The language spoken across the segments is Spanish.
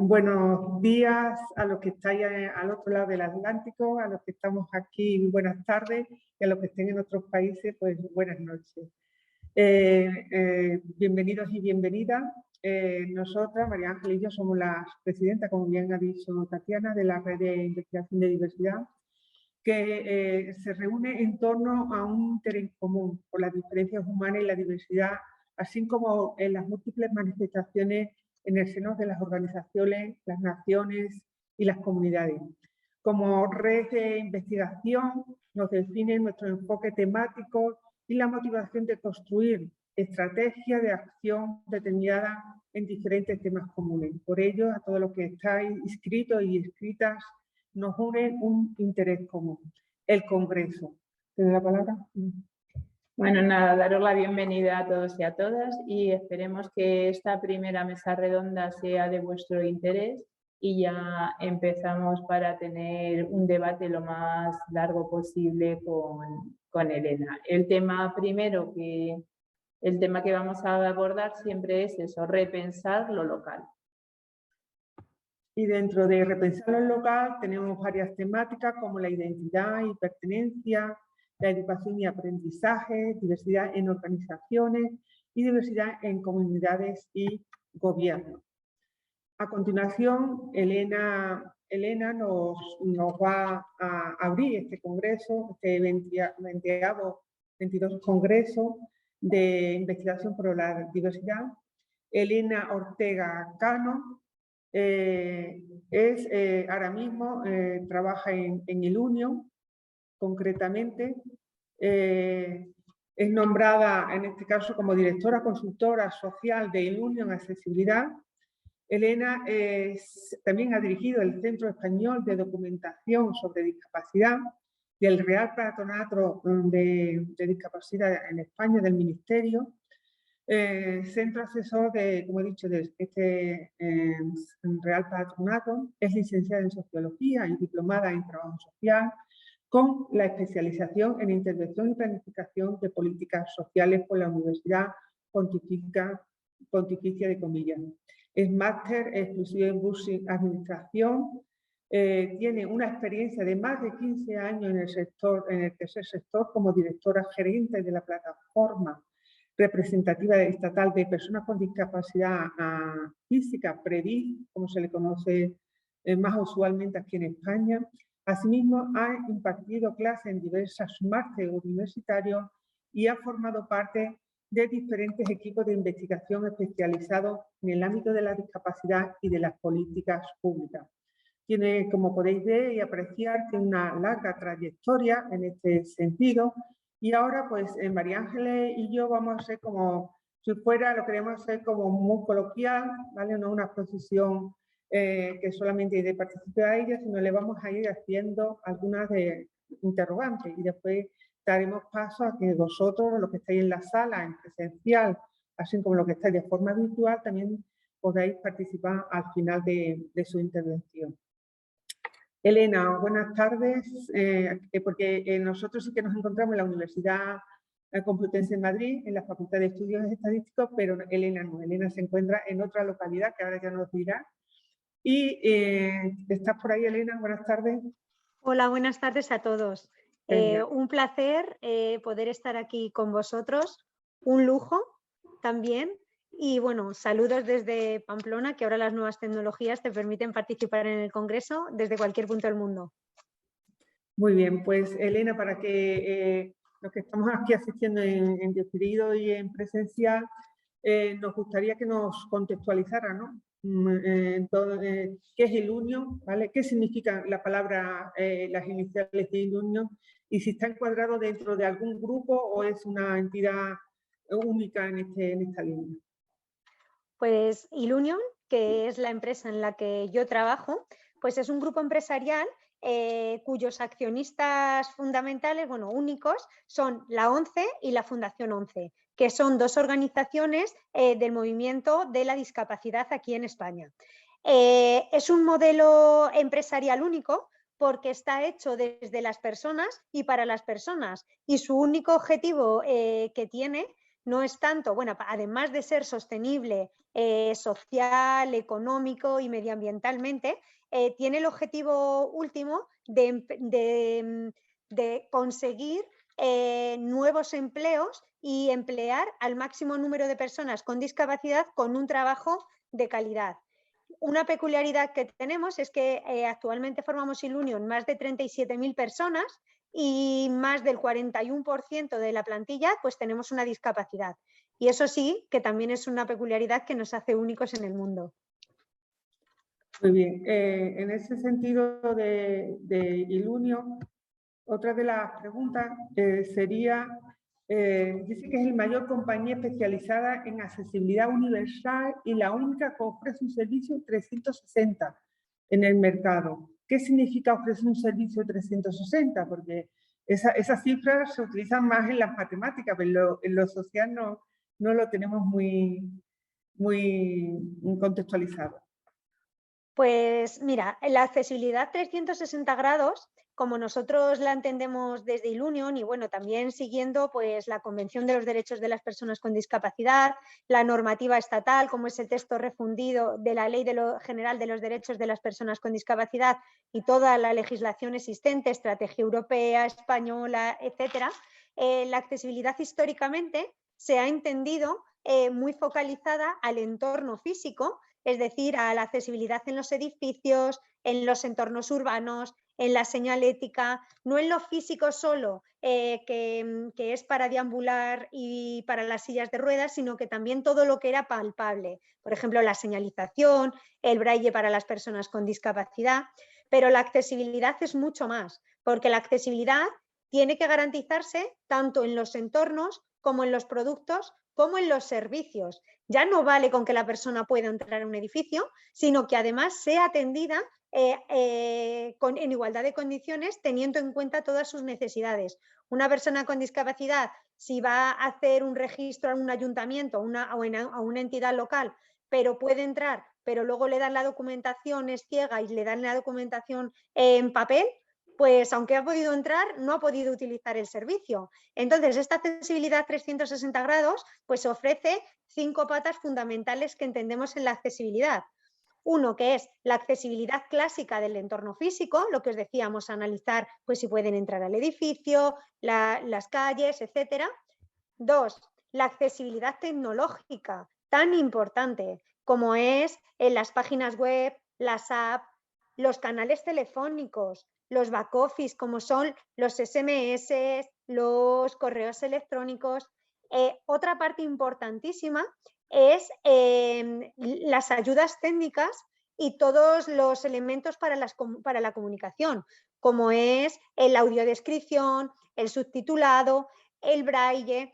Buenos días a los que estáis al otro lado del Atlántico, a los que estamos aquí, buenas tardes, y a los que estén en otros países, pues buenas noches. Bienvenidos y bienvenidas. Nosotras, María Ángel y yo, somos las presidentas, como bien ha dicho Tatiana, de la Red de Investigación de Diversidad, que se reúne en torno a un interés común por las diferencias humanas y la diversidad, así como en las múltiples manifestaciones en el seno de las organizaciones, las naciones y las comunidades. Como red de investigación nos define nuestro enfoque temático y la motivación de construir estrategias de acción determinadas en diferentes temas comunes. Por ello, a todos los que estáis inscritos y inscritas, nos une un interés común, el Congreso. ¿Te doy la palabra? Bueno, nada, daros la bienvenida a todos y a todas y esperemos que esta primera mesa redonda sea de vuestro interés y ya empezamos para tener un debate lo más largo posible con Elena. El tema que vamos a abordar siempre es eso, repensar lo local. Y dentro de repensar lo local tenemos varias temáticas como la identidad y pertenencia, la educación y aprendizaje, diversidad en organizaciones y diversidad en comunidades y gobierno. A continuación, Elena nos va a abrir este congreso, este 22 Congreso de Investigación por la Diversidad. Elena Ortega Cano ahora mismo trabaja en Ilunion, concretamente. Es nombrada en este caso como directora consultora social de Ilunion Accesibilidad. Elena también ha dirigido el Centro Español de Documentación sobre Discapacidad del Real Patronato de Discapacidad en España del Ministerio. Centro asesor de, como he dicho, de este Real Patronato. Es licenciada en Sociología y diplomada en Trabajo Social, con la especialización en Intervención y Planificación de Políticas Sociales por la Universidad Pontificia de Comillas. Es máster exclusivo en Business Administración. Tiene una experiencia de más de 15 años en el tercer sector como directora gerente de la plataforma representativa estatal de personas con discapacidad física, PREDIS, como se le conoce más usualmente aquí en España. Asimismo, ha impartido clases en diversas másteres universitarios y ha formado parte de diferentes equipos de investigación especializados en el ámbito de la discapacidad y de las políticas públicas. Tiene, como podéis ver y apreciar, una larga trayectoria en este sentido. Y ahora, pues, María Ángeles y yo vamos a ser como, si fuera, lo queremos hacer como muy coloquial, ¿vale? No una exposición que solamente hay de participar a ella, sino le vamos a ir haciendo algunas de interrogantes y después daremos paso a que vosotros, los que estáis en la sala, en presencial, así como los que estáis de forma virtual, también podáis participar al final de su intervención. Elena, buenas tardes, porque nosotros sí que nos encontramos en la Universidad Complutense de Madrid, en la Facultad de Estudios Estadísticos, pero Elena no, Elena se encuentra en otra localidad que ahora ya nos dirá. Y ¿estás por ahí, Elena? Buenas tardes. Hola, buenas tardes a todos. Un placer poder estar aquí con vosotros, un lujo también. Y bueno, saludos desde Pamplona, que ahora las nuevas tecnologías te permiten participar en el Congreso desde cualquier punto del mundo. Muy bien, pues Elena, para que los que estamos aquí asistiendo en diferido y en presencial, nos gustaría que nos contextualizara, ¿no? ¿Qué es Ilunion? ¿Vale? ¿Qué significa la palabra, las iniciales de Ilunion? Y si está encuadrado dentro de algún grupo o es una entidad única en esta línea. Pues Ilunion, que es la empresa en la que yo trabajo, pues es un grupo empresarial cuyos accionistas fundamentales, bueno, únicos, son la ONCE y la Fundación ONCE, que son dos organizaciones del movimiento de la discapacidad aquí en España. Es un modelo empresarial único porque está hecho desde las personas y para las personas, y su único objetivo que tiene no es tanto, bueno, además de ser sostenible social, económico y medioambientalmente, tiene el objetivo último de conseguir nuevos empleos y emplear al máximo número de personas con discapacidad con un trabajo de calidad. Una peculiaridad que tenemos es que actualmente formamos Ilunion más de 37.000 personas y más del 41% de la plantilla pues tenemos una discapacidad. Y eso sí, que también es una peculiaridad que nos hace únicos en el mundo. Muy bien. En ese sentido de Ilunion, otra de las preguntas sería, dice que es la mayor compañía especializada en accesibilidad universal y la única que ofrece un servicio 360 en el mercado. ¿Qué significa ofrecer un servicio 360? Porque esas cifras se utilizan más en las matemáticas, pero en lo social no lo tenemos muy contextualizado. Pues mira, la accesibilidad 360 grados, como nosotros la entendemos desde Ilunion y bueno, también siguiendo pues la Convención de los Derechos de las Personas con Discapacidad, la normativa estatal, como es el texto refundido de la Ley General de los Derechos de las Personas con Discapacidad y toda la legislación existente, estrategia europea, española, etcétera, la accesibilidad históricamente se ha entendido muy focalizada al entorno físico, es decir, a la accesibilidad en los edificios, en los entornos urbanos, en la señalética, no en lo físico solo, que es para deambular y para las sillas de ruedas, sino que también todo lo que era palpable. Por ejemplo, la señalización, el braille para las personas con discapacidad. Pero la accesibilidad es mucho más, porque la accesibilidad tiene que garantizarse tanto en los entornos como en los productos, como en los servicios. Ya no vale con que la persona pueda entrar a un edificio, sino que además sea atendida en igualdad de condiciones, teniendo en cuenta todas sus necesidades. Una persona con discapacidad, si va a hacer un registro en un ayuntamiento o a una entidad local, pero puede entrar, pero luego le dan la documentación, es ciega y le dan la documentación en papel, pues aunque ha podido entrar, no ha podido utilizar el servicio. Entonces, esta accesibilidad 360 grados pues ofrece 5 patas fundamentales que entendemos en la accesibilidad. Uno, que es la accesibilidad clásica del entorno físico, lo que os decíamos, analizar pues si pueden entrar al edificio, las calles, etc. 2, la accesibilidad tecnológica, tan importante como es en las páginas web, las apps, los canales telefónicos, los back office como son los SMS, los correos electrónicos. Otra parte importantísima es las ayudas técnicas y todos los elementos para la comunicación, como es la audiodescripción, el subtitulado, el braille.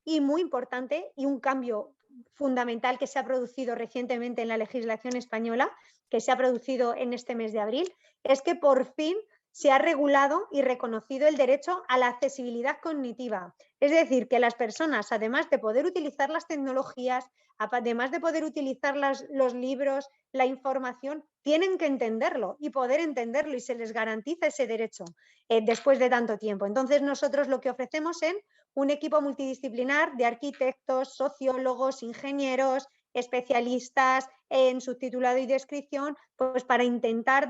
Y muy importante, y un cambio fundamental que se ha producido recientemente en la legislación española, que se ha producido en este mes de abril, es que por fin se ha regulado y reconocido el derecho a la accesibilidad cognitiva. Es decir, que las personas, además de poder utilizar las tecnologías, además de poder utilizar los libros, la información, tienen que entenderlo y poder entenderlo, y se les garantiza ese derecho después de tanto tiempo. Entonces, nosotros lo que ofrecemos es un equipo multidisciplinar de arquitectos, sociólogos, ingenieros, especialistas en subtitulado y descripción, pues para intentar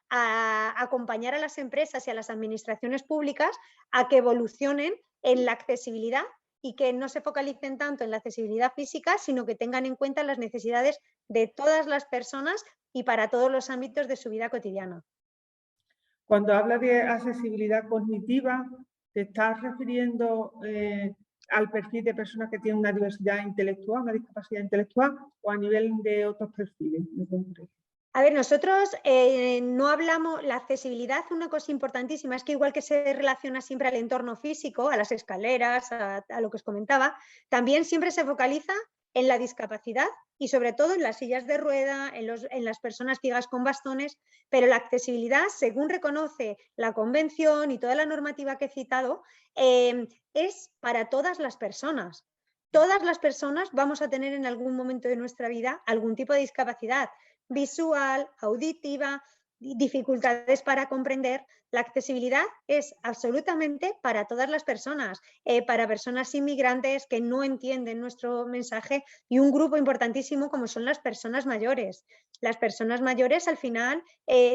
acompañar a las empresas y a las administraciones públicas a que evolucionen en la accesibilidad y que no se focalicen tanto en la accesibilidad física, sino que tengan en cuenta las necesidades de todas las personas y para todos los ámbitos de su vida cotidiana. Cuando habla de accesibilidad cognitiva, ¿te estás refiriendo al perfil de personas que tienen una diversidad intelectual, una discapacidad intelectual, o a nivel de otros perfiles en concreto? A ver, nosotros no hablamos, la accesibilidad, una cosa importantísima es que igual que se relaciona siempre al entorno físico, a las escaleras, a lo que os comentaba, también siempre se focaliza en la discapacidad y sobre todo en las sillas de rueda, en las personas ciegas con bastones, pero la accesibilidad, según reconoce la Convención y toda la normativa que he citado, es para todas las personas. Todas las personas vamos a tener en algún momento de nuestra vida algún tipo de discapacidad visual, auditiva, dificultades para comprender, la accesibilidad es absolutamente para todas las personas, para personas inmigrantes que no entienden nuestro mensaje y un grupo importantísimo como son las personas mayores. Las personas mayores al final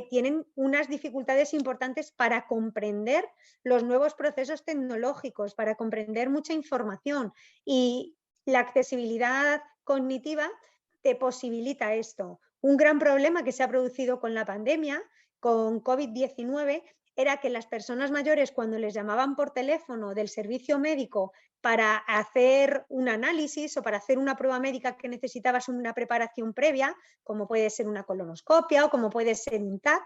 tienen unas dificultades importantes para comprender los nuevos procesos tecnológicos, para comprender mucha información, y la accesibilidad cognitiva te posibilita esto. Un gran problema que se ha producido con la pandemia, con COVID-19, era que las personas mayores, cuando les llamaban por teléfono del servicio médico para hacer un análisis o para hacer una prueba médica que necesitabas una preparación previa, como puede ser una colonoscopia o como puede ser un TAC,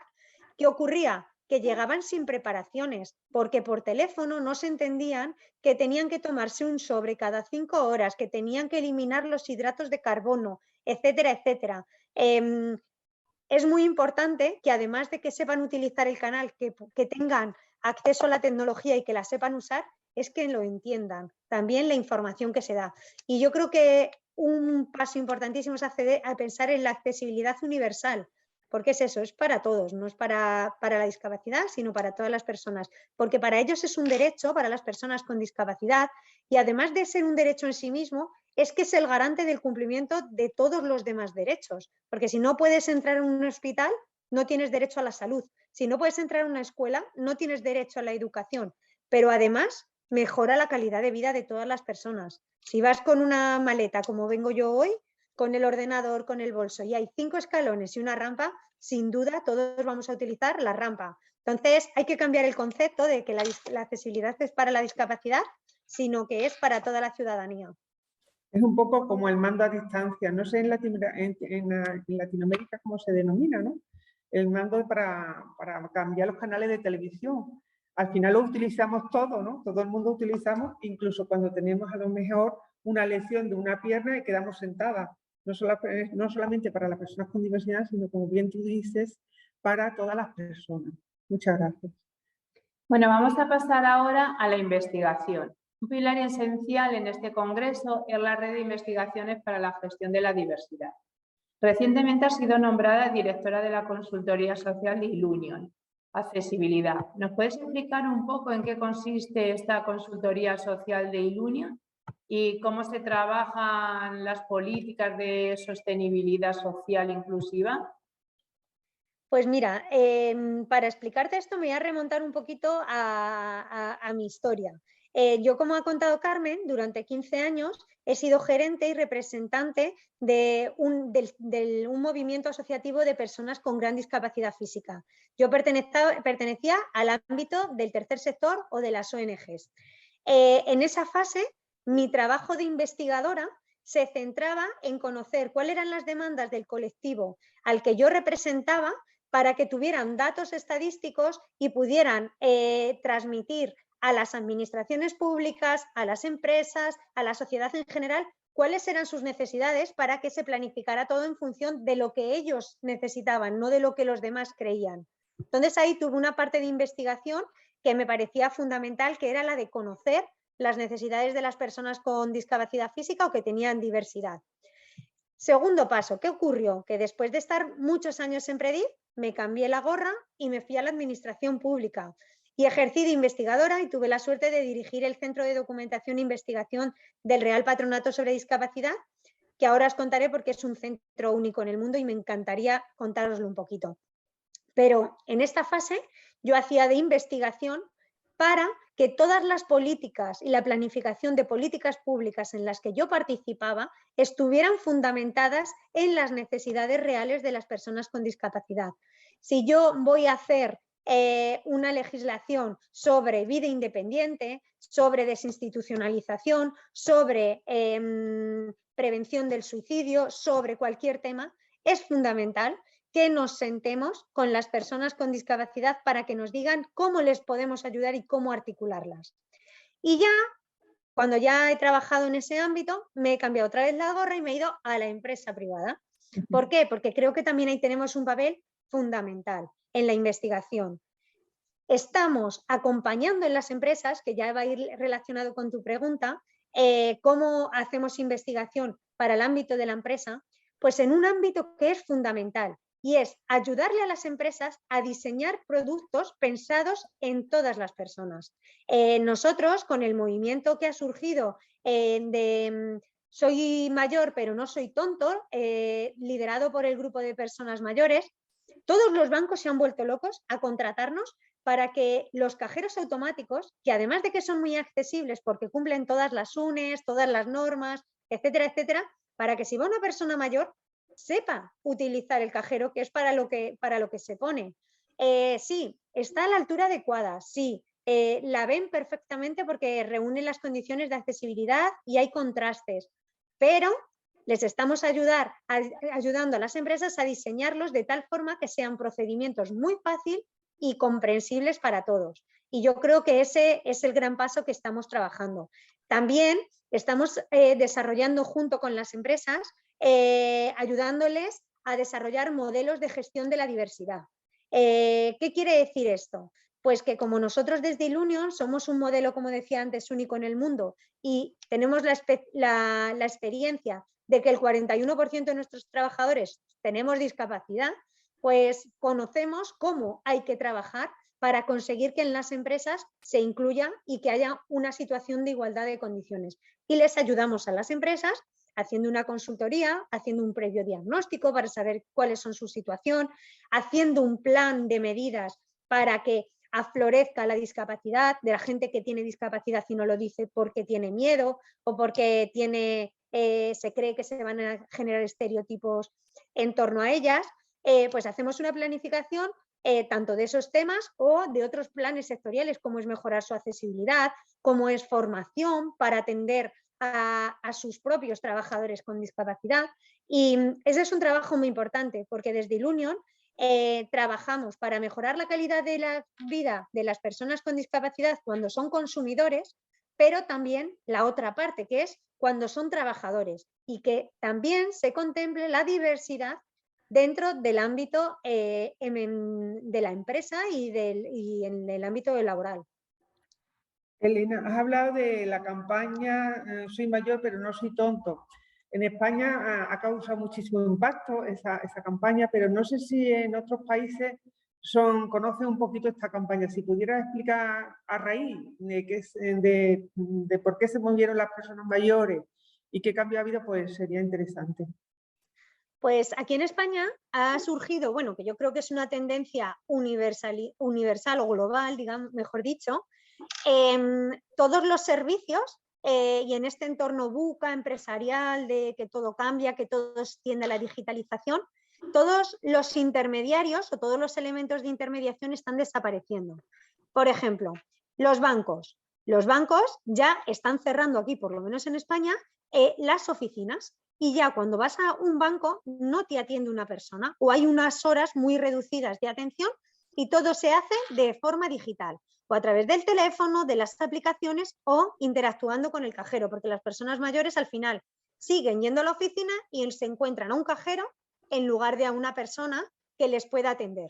¿qué ocurría? Que llegaban sin preparaciones, porque por teléfono no se entendían que tenían que tomarse un sobre cada 5 horas, que tenían que eliminar los hidratos de carbono, etcétera, etcétera. Es muy importante que además de que sepan utilizar el canal, que tengan acceso a la tecnología y que la sepan usar, es que lo entiendan, también la información que se da. Y yo creo que un paso importantísimo es acceder a pensar en la accesibilidad universal, porque es eso, es para todos, no es para la discapacidad, sino para todas las personas, porque para ellos es un derecho, para las personas con discapacidad, y además de ser un derecho en sí mismo, es que es el garante del cumplimiento de todos los demás derechos, porque si no puedes entrar en un hospital, no tienes derecho a la salud. Si no puedes entrar en una escuela, no tienes derecho a la educación, pero además mejora la calidad de vida de todas las personas. Si vas con una maleta, como vengo yo hoy, con el ordenador, con el bolso, y hay 5 escalones y una rampa, sin duda todos vamos a utilizar la rampa. Entonces hay que cambiar el concepto de que la accesibilidad es para la discapacidad, sino que es para toda la ciudadanía. Es un poco como el mando a distancia, no sé en Latinoamérica cómo se denomina, ¿no? El mando para cambiar los canales de televisión. Al final lo utilizamos todo, ¿no? Todo el mundo utilizamos, incluso cuando tenemos a lo mejor una lesión de una pierna y quedamos sentadas. No solamente para las personas con diversidad, sino como bien tú dices, para todas las personas. Muchas gracias. Bueno, vamos a pasar ahora a la investigación. Un pilar esencial en este congreso es la red de investigaciones para la gestión de la diversidad. Recientemente ha sido nombrada directora de la consultoría social de Ilunion, Accesibilidad. ¿Nos puedes explicar un poco en qué consiste esta consultoría social de Ilunion y cómo se trabajan las políticas de sostenibilidad social inclusiva? Pues mira, para explicarte esto me voy a remontar un poquito a mi historia. Yo, como ha contado Carmen, durante 15 años he sido gerente y representante de un movimiento asociativo de personas con gran discapacidad física. Yo pertenecía al ámbito del tercer sector o de las ONGs. En esa fase, mi trabajo de investigadora se centraba en conocer cuáles eran las demandas del colectivo al que yo representaba, para que tuvieran datos estadísticos y pudieran transmitir a las administraciones públicas, a las empresas, a la sociedad en general, cuáles eran sus necesidades para que se planificara todo en función de lo que ellos necesitaban, no de lo que los demás creían. Entonces ahí tuve una parte de investigación que me parecía fundamental, que era la de conocer las necesidades de las personas con discapacidad física o que tenían diversidad. Segundo paso, ¿qué ocurrió? Que después de estar muchos años en Predif, me cambié la gorra y me fui a la administración pública y ejercí de investigadora, y tuve la suerte de dirigir el Centro de Documentación e Investigación del Real Patronato sobre Discapacidad, que ahora os contaré porque es un centro único en el mundo y me encantaría contároslo un poquito. Pero en esta fase yo hacía de investigación para que todas las políticas y la planificación de políticas públicas en las que yo participaba estuvieran fundamentadas en las necesidades reales de las personas con discapacidad. Si yo voy a hacer una legislación sobre vida independiente, sobre desinstitucionalización, sobre prevención del suicidio, sobre cualquier tema, es fundamental que nos sentemos con las personas con discapacidad para que nos digan cómo les podemos ayudar y cómo articularlas. Y ya, cuando ya he trabajado en ese ámbito, me he cambiado otra vez la gorra y me he ido a la empresa privada. ¿Por qué? Porque creo que también ahí tenemos un papel fundamental en la investigación. Estamos acompañando en las empresas, que ya va a ir relacionado con tu pregunta, cómo hacemos investigación para el ámbito de la empresa, pues en un ámbito que es fundamental, y es ayudarle a las empresas a diseñar productos pensados en todas las personas. Nosotros, con el movimiento que ha surgido de soy mayor pero no soy tonto, liderado por el grupo de personas mayores, todos los bancos se han vuelto locos a contratarnos para que los cajeros automáticos, que además de que son muy accesibles porque cumplen todas las UNES, todas las normas, etcétera, etcétera, para que si va una persona mayor sepa utilizar el cajero, que es para lo que se pone. Sí, está a la altura adecuada, sí, la ven perfectamente porque reúne las condiciones de accesibilidad y hay contrastes, pero les estamos ayudando a las empresas a diseñarlos de tal forma que sean procedimientos muy fáciles y comprensibles para todos. Y yo creo que ese es el gran paso que estamos trabajando. También estamos desarrollando junto con las empresas, ayudándoles a desarrollar modelos de gestión de la diversidad. ¿Qué quiere decir esto? Pues que como nosotros desde Ilunion somos un modelo, como decía antes, único en el mundo y tenemos la experiencia de que el 41% de nuestros trabajadores tenemos discapacidad, pues conocemos cómo hay que trabajar para conseguir que en las empresas se incluya y que haya una situación de igualdad de condiciones. Y les ayudamos a las empresas haciendo una consultoría, haciendo un previo diagnóstico para saber cuáles son su situación, haciendo un plan de medidas para que aflorezca la discapacidad de la gente que tiene discapacidad y no lo dice porque tiene miedo o porque se cree que se van a generar estereotipos en torno a ellas. Pues hacemos una planificación tanto de esos temas o de otros planes sectoriales, como es mejorar su accesibilidad, como es formación para atender a sus propios trabajadores con discapacidad. Y ese es un trabajo muy importante porque desde Ilunion trabajamos para mejorar la calidad de la vida de las personas con discapacidad cuando son consumidores, pero también la otra parte, que es cuando son trabajadores, y que también se contemple la diversidad dentro del ámbito de la empresa y en el ámbito laboral. Elena, has hablado de la campaña Soy mayor pero no soy tonto. En España ha causado muchísimo impacto esa campaña, pero no sé si en otros países conocen un poquito esta campaña. Si pudieras explicar a raíz de por qué se movieron las personas mayores y qué cambio ha habido, pues sería interesante. Pues aquí en España ha surgido, bueno, que yo creo que es una tendencia universal o global, digamos, mejor dicho, todos los servicios y en este entorno buca empresarial de que todo cambia, que todo tiende a la digitalización, todos los intermediarios o todos los elementos de intermediación están desapareciendo. Por ejemplo, los bancos. Los bancos ya están cerrando aquí, por lo menos en España, las oficinas. Y ya cuando vas a un banco no te atiende una persona o hay unas horas muy reducidas de atención y todo se hace de forma digital o a través del teléfono, de las aplicaciones o interactuando con el cajero, porque las personas mayores al final siguen yendo a la oficina y se encuentran a un cajero en lugar de a una persona que les pueda atender.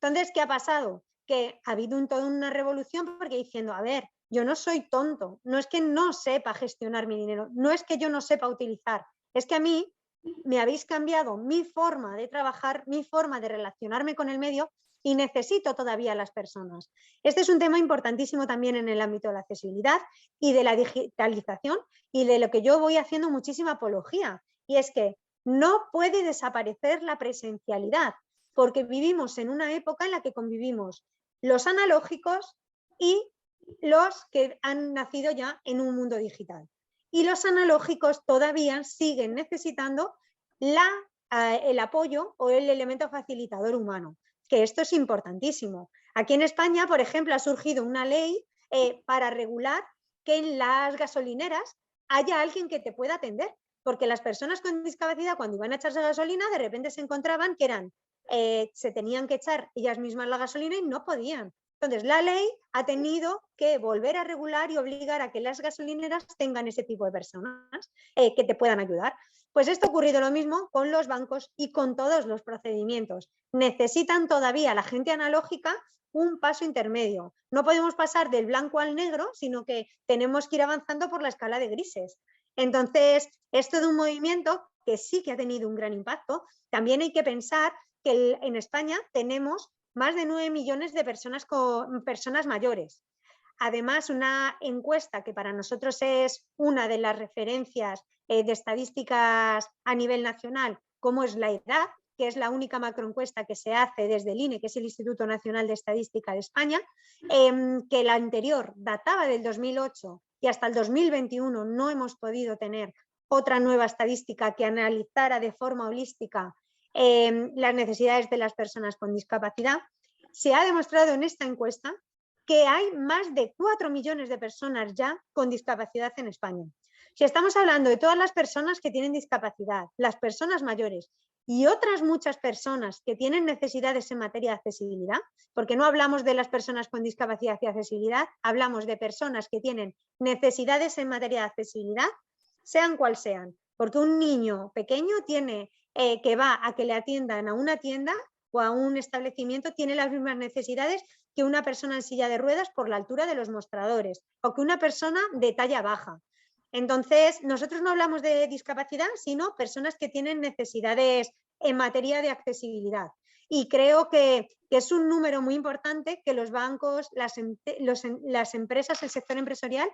Entonces, ¿qué ha pasado? Que ha habido toda una revolución porque diciendo, a ver, yo no soy tonto, no es que no sepa gestionar mi dinero, no es que yo no sepa utilizar, es que a mí me habéis cambiado mi forma de trabajar, mi forma de relacionarme con el medio y necesito todavía a las personas. Este es un tema importantísimo también en el ámbito de la accesibilidad y de la digitalización y de lo que yo voy haciendo muchísima apología. Y es que no puede desaparecer la presencialidad porque vivimos en una época en la que convivimos los analógicos y los que han nacido ya en un mundo digital. Y los analógicos todavía siguen necesitando el apoyo o el elemento facilitador humano, que esto es importantísimo. Aquí en España, por ejemplo, ha surgido una ley para regular que en las gasolineras haya alguien que te pueda atender, porque las personas con discapacidad cuando iban a echarse gasolina de repente se encontraban que se tenían que echar ellas mismas la gasolina y no podían. Entonces, la ley ha tenido que volver a regular y obligar a que las gasolineras tengan ese tipo de personas que te puedan ayudar. Pues esto ha ocurrido lo mismo con los bancos y con todos los procedimientos. Necesitan todavía la gente analógica un paso intermedio. No podemos pasar del blanco al negro, sino que tenemos que ir avanzando por la escala de grises. Entonces, esto de un movimiento que sí que ha tenido un gran impacto. También hay que pensar que en España tenemos más de 9 millones de personas mayores. Además, una encuesta que para nosotros es una de las referencias de estadísticas a nivel nacional, como es la edad, que es la única macroencuesta que se hace desde el INE, que es el Instituto Nacional de Estadística de España, que la anterior databa del 2008 y hasta el 2021 no hemos podido tener otra nueva estadística que analizara de forma holística las necesidades de las personas con discapacidad. Se ha demostrado en esta encuesta que hay más de 4 millones de personas ya con discapacidad en España. Si estamos hablando de todas las personas que tienen discapacidad, las personas mayores y otras muchas personas que tienen necesidades en materia de accesibilidad, porque no hablamos de las personas con discapacidad y accesibilidad, hablamos de personas que tienen necesidades en materia de accesibilidad, sean cual sean, porque un niño pequeño tiene que va a que le atiendan a una tienda o a un establecimiento, tiene las mismas necesidades que una persona en silla de ruedas por la altura de los mostradores o que una persona de talla baja. Entonces, nosotros no hablamos de discapacidad, sino personas que tienen necesidades en materia de accesibilidad. Y creo que es un número muy importante que los bancos, las empresas, el sector empresarial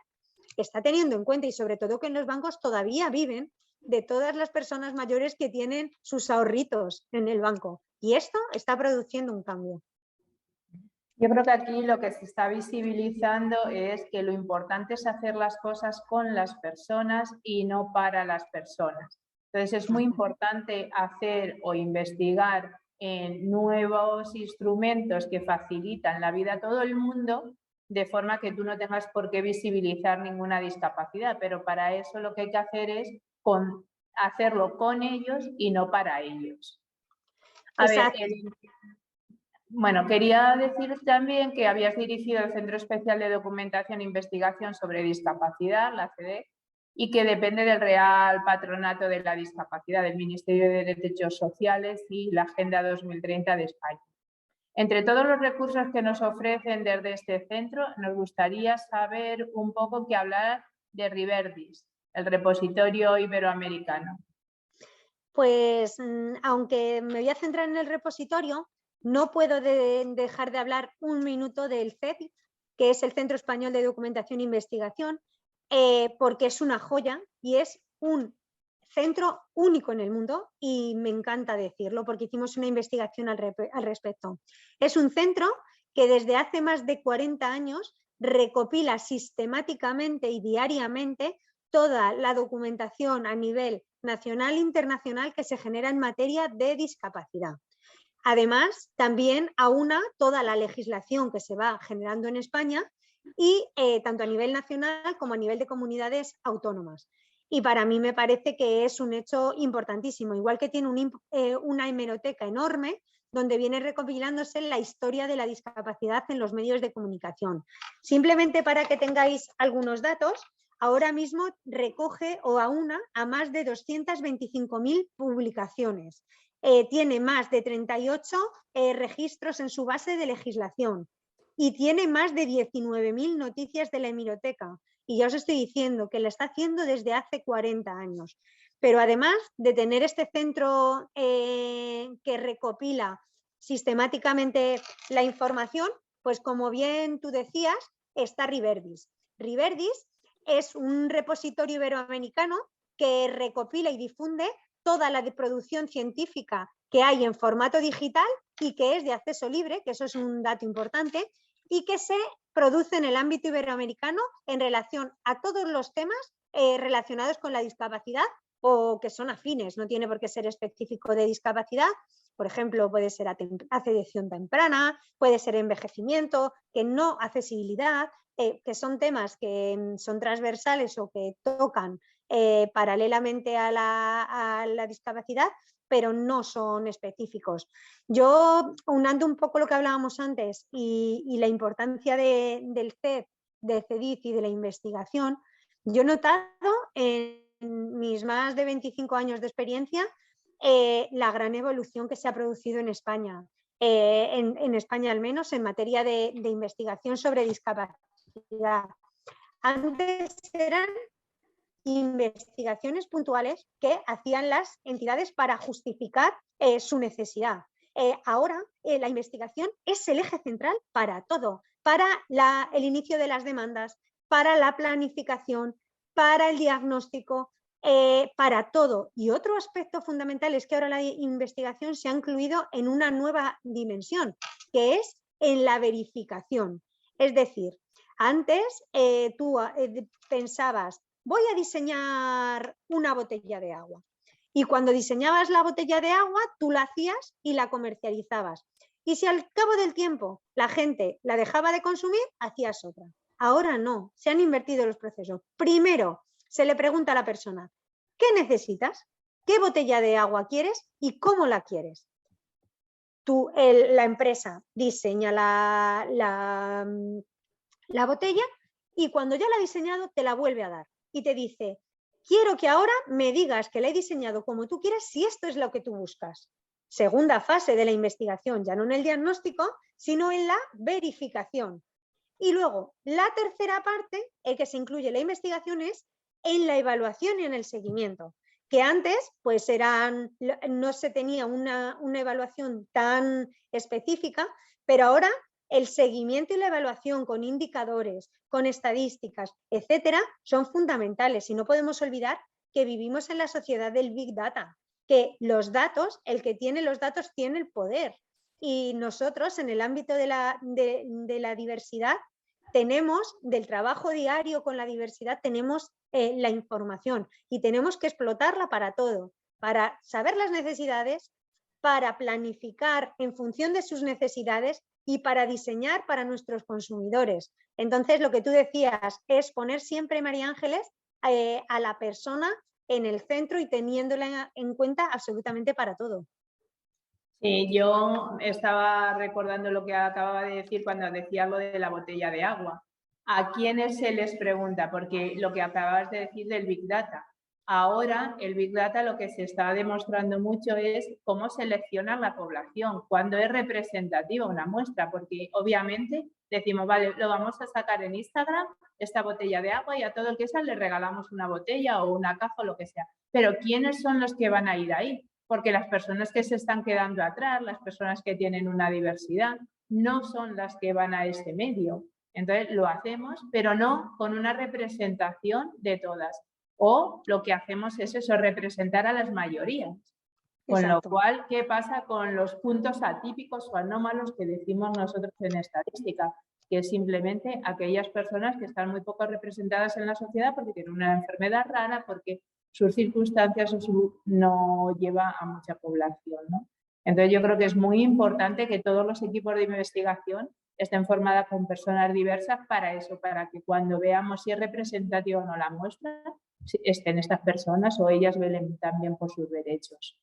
está teniendo en cuenta, y sobre todo que en los bancos todavía viven de todas las personas mayores que tienen sus ahorritos en el banco. Y esto está produciendo un cambio. Yo creo que aquí lo que se está visibilizando es que lo importante es hacer las cosas con las personas y no para las personas. Entonces es muy importante hacer o investigar en nuevos instrumentos que facilitan la vida a todo el mundo, de forma que tú no tengas por qué visibilizar ninguna discapacidad, pero para eso lo que hay que hacer es hacerlo con ellos y no para ellos. Bueno, quería decir también que habías dirigido el Centro Especial de Documentación e Investigación sobre Discapacidad, la CEDEC, y que depende del Real Patronato de la Discapacidad, del Ministerio de Derechos Sociales y la Agenda 2030 de España. Entre todos los recursos que nos ofrecen desde este centro, nos gustaría saber un poco que hablar de Riverdis, el repositorio iberoamericano. Pues, aunque me voy a centrar en el repositorio, no puedo dejar de hablar un minuto del CEDIC, que es el Centro Español de Documentación e Investigación, porque es una joya y es un centro único en el mundo, y me encanta decirlo porque hicimos una investigación al respecto. Es un centro que desde hace más de 40 años recopila sistemáticamente y diariamente toda la documentación a nivel nacional e internacional que se genera en materia de discapacidad. Además, también aúna toda la legislación que se va generando en España, y tanto a nivel nacional como a nivel de comunidades autónomas. Y para mí me parece que es un hecho importantísimo, igual que tiene una hemeroteca enorme donde viene recopilándose la historia de la discapacidad en los medios de comunicación. Simplemente para que tengáis algunos datos, ahora mismo recoge o aúna a más de 225.000 publicaciones. Tiene más de 38 registros en su base de legislación y tiene más de 19.000 noticias de la hemeroteca. Y ya os estoy diciendo que lo está haciendo desde hace 40 años. Pero además de tener este centro que recopila sistemáticamente la información, pues como bien tú decías, está Riverdis. Riverdis es un repositorio iberoamericano que recopila y difunde toda la producción científica que hay en formato digital y que es de acceso libre, que eso es un dato importante, y que se produce en el ámbito iberoamericano en relación a todos los temas relacionados con la discapacidad o que son afines, no tiene por qué ser específico de discapacidad. Por ejemplo, puede ser atención temprana, puede ser envejecimiento, que no accesibilidad, que son temas que son transversales o que tocan paralelamente a la discapacidad, pero no son específicos. Yo, aunando un poco lo que hablábamos antes y la importancia del CED, de CEDIC y de la investigación, yo he notado en mis más de 25 años de experiencia la gran evolución que se ha producido en España, en España al menos, en materia de investigación sobre discapacidad. Antes eran investigaciones puntuales que hacían las entidades para justificar su necesidad. ahora la investigación es el eje central para todo, para el inicio de las demandas, para la planificación, para el diagnóstico, para todo. Y otro aspecto fundamental es que ahora la investigación se ha incluido en una nueva dimensión, que es en la verificación. Es decir, antes tú pensabas, voy a diseñar una botella de agua. Y cuando diseñabas la botella de agua, tú la hacías y la comercializabas. Y si al cabo del tiempo la gente la dejaba de consumir, hacías otra. Ahora no, se han invertido los procesos. Primero, se le pregunta a la persona, ¿qué necesitas? ¿Qué botella de agua quieres y cómo la quieres? La empresa diseña la botella y cuando ya la ha diseñado te la vuelve a dar y te dice, quiero que ahora me digas que la he diseñado como tú quieres si esto es lo que tú buscas. Segunda fase de la investigación, ya no en el diagnóstico, sino en la verificación. Y luego, la tercera parte, que se incluye en la investigación, es en la evaluación y en el seguimiento, que antes pues no se tenía una evaluación tan específica, pero ahora el seguimiento y la evaluación con indicadores, con estadísticas, etcétera, son fundamentales. Y no podemos olvidar que vivimos en la sociedad del Big Data, que los datos, el que tiene los datos tiene el poder. Y nosotros, en el ámbito de la diversidad, tenemos, del trabajo diario con la diversidad, tenemos la información y tenemos que explotarla para todo, para saber las necesidades, para planificar en función de sus necesidades y para diseñar para nuestros consumidores. Entonces, lo que tú decías es poner siempre, María Ángeles, a la persona en el centro y teniéndola en cuenta absolutamente para todo. Sí, yo estaba recordando lo que acababa de decir cuando decía lo de la botella de agua. ¿A quiénes se les pregunta? Porque lo que acababas de decir del Big Data. Ahora el Big Data lo que se está demostrando mucho es cómo seleccionar la población, cuando es representativa una muestra, porque obviamente decimos, vale, lo vamos a sacar en Instagram, esta botella de agua, y a todo el que sea le regalamos una botella o una caja o lo que sea. Pero ¿quiénes son los que van a ir ahí? Porque las personas que se están quedando atrás, las personas que tienen una diversidad, no son las que van a este medio. Entonces lo hacemos, pero no con una representación de todas. O lo que hacemos es eso, representar a las mayorías. Con lo cual, ¿qué pasa con los puntos atípicos o anómalos que decimos nosotros en estadística? Que es simplemente aquellas personas que están muy poco representadas en la sociedad porque tienen una enfermedad rara, porque sus circunstancias no lleva a mucha población, ¿no? Entonces yo creo que es muy importante que todos los equipos de investigación estén formados con personas diversas para eso, para que cuando veamos si es representativa o no la muestra, estén estas personas o ellas velen también por sus derechos.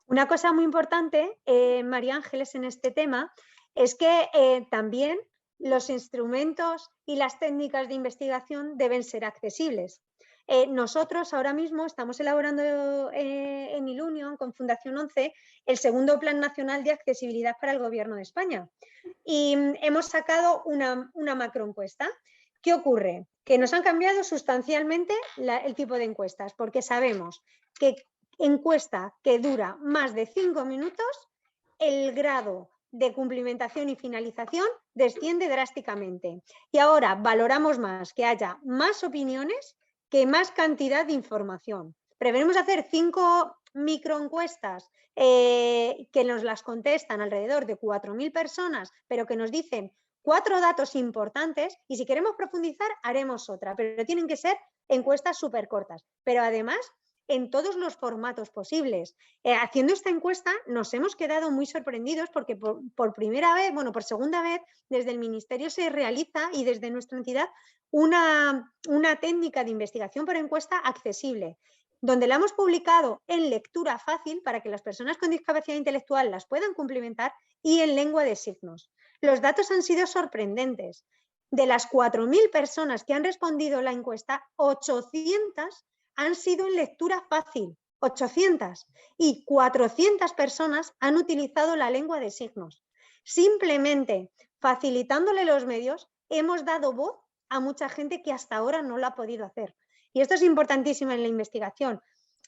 Una cosa muy importante, María Ángeles, en este tema, es que también los instrumentos y las técnicas de investigación deben ser accesibles. Nosotros ahora mismo estamos elaborando en Ilunion, con Fundación 11, el segundo Plan Nacional de Accesibilidad para el Gobierno de España. Y hemos sacado una macroencuesta. ¿Qué ocurre? Que nos han cambiado sustancialmente el tipo de encuestas, porque sabemos que encuesta que dura más de 5 minutos, el grado de cumplimentación y finalización desciende drásticamente. Y ahora valoramos más que haya más opiniones que más cantidad de información. Preferimos hacer 5 microencuestas que nos las contestan alrededor de 4.000 personas, pero que nos dicen 4 datos importantes, y si queremos profundizar haremos otra, pero tienen que ser encuestas súper cortas. Pero además, en todos los formatos posibles. Haciendo esta encuesta nos hemos quedado muy sorprendidos porque por primera vez, bueno, por segunda vez, desde el Ministerio se realiza y desde nuestra entidad una técnica de investigación por encuesta accesible, donde la hemos publicado en lectura fácil para que las personas con discapacidad intelectual las puedan cumplimentar y en lengua de signos. Los datos han sido sorprendentes. De las 4.000 personas que han respondido la encuesta, 800 han sido en lectura fácil, 800, y 400 personas han utilizado la lengua de signos. Simplemente facilitándole los medios, hemos dado voz a mucha gente que hasta ahora no lo ha podido hacer. Y esto es importantísimo en la investigación.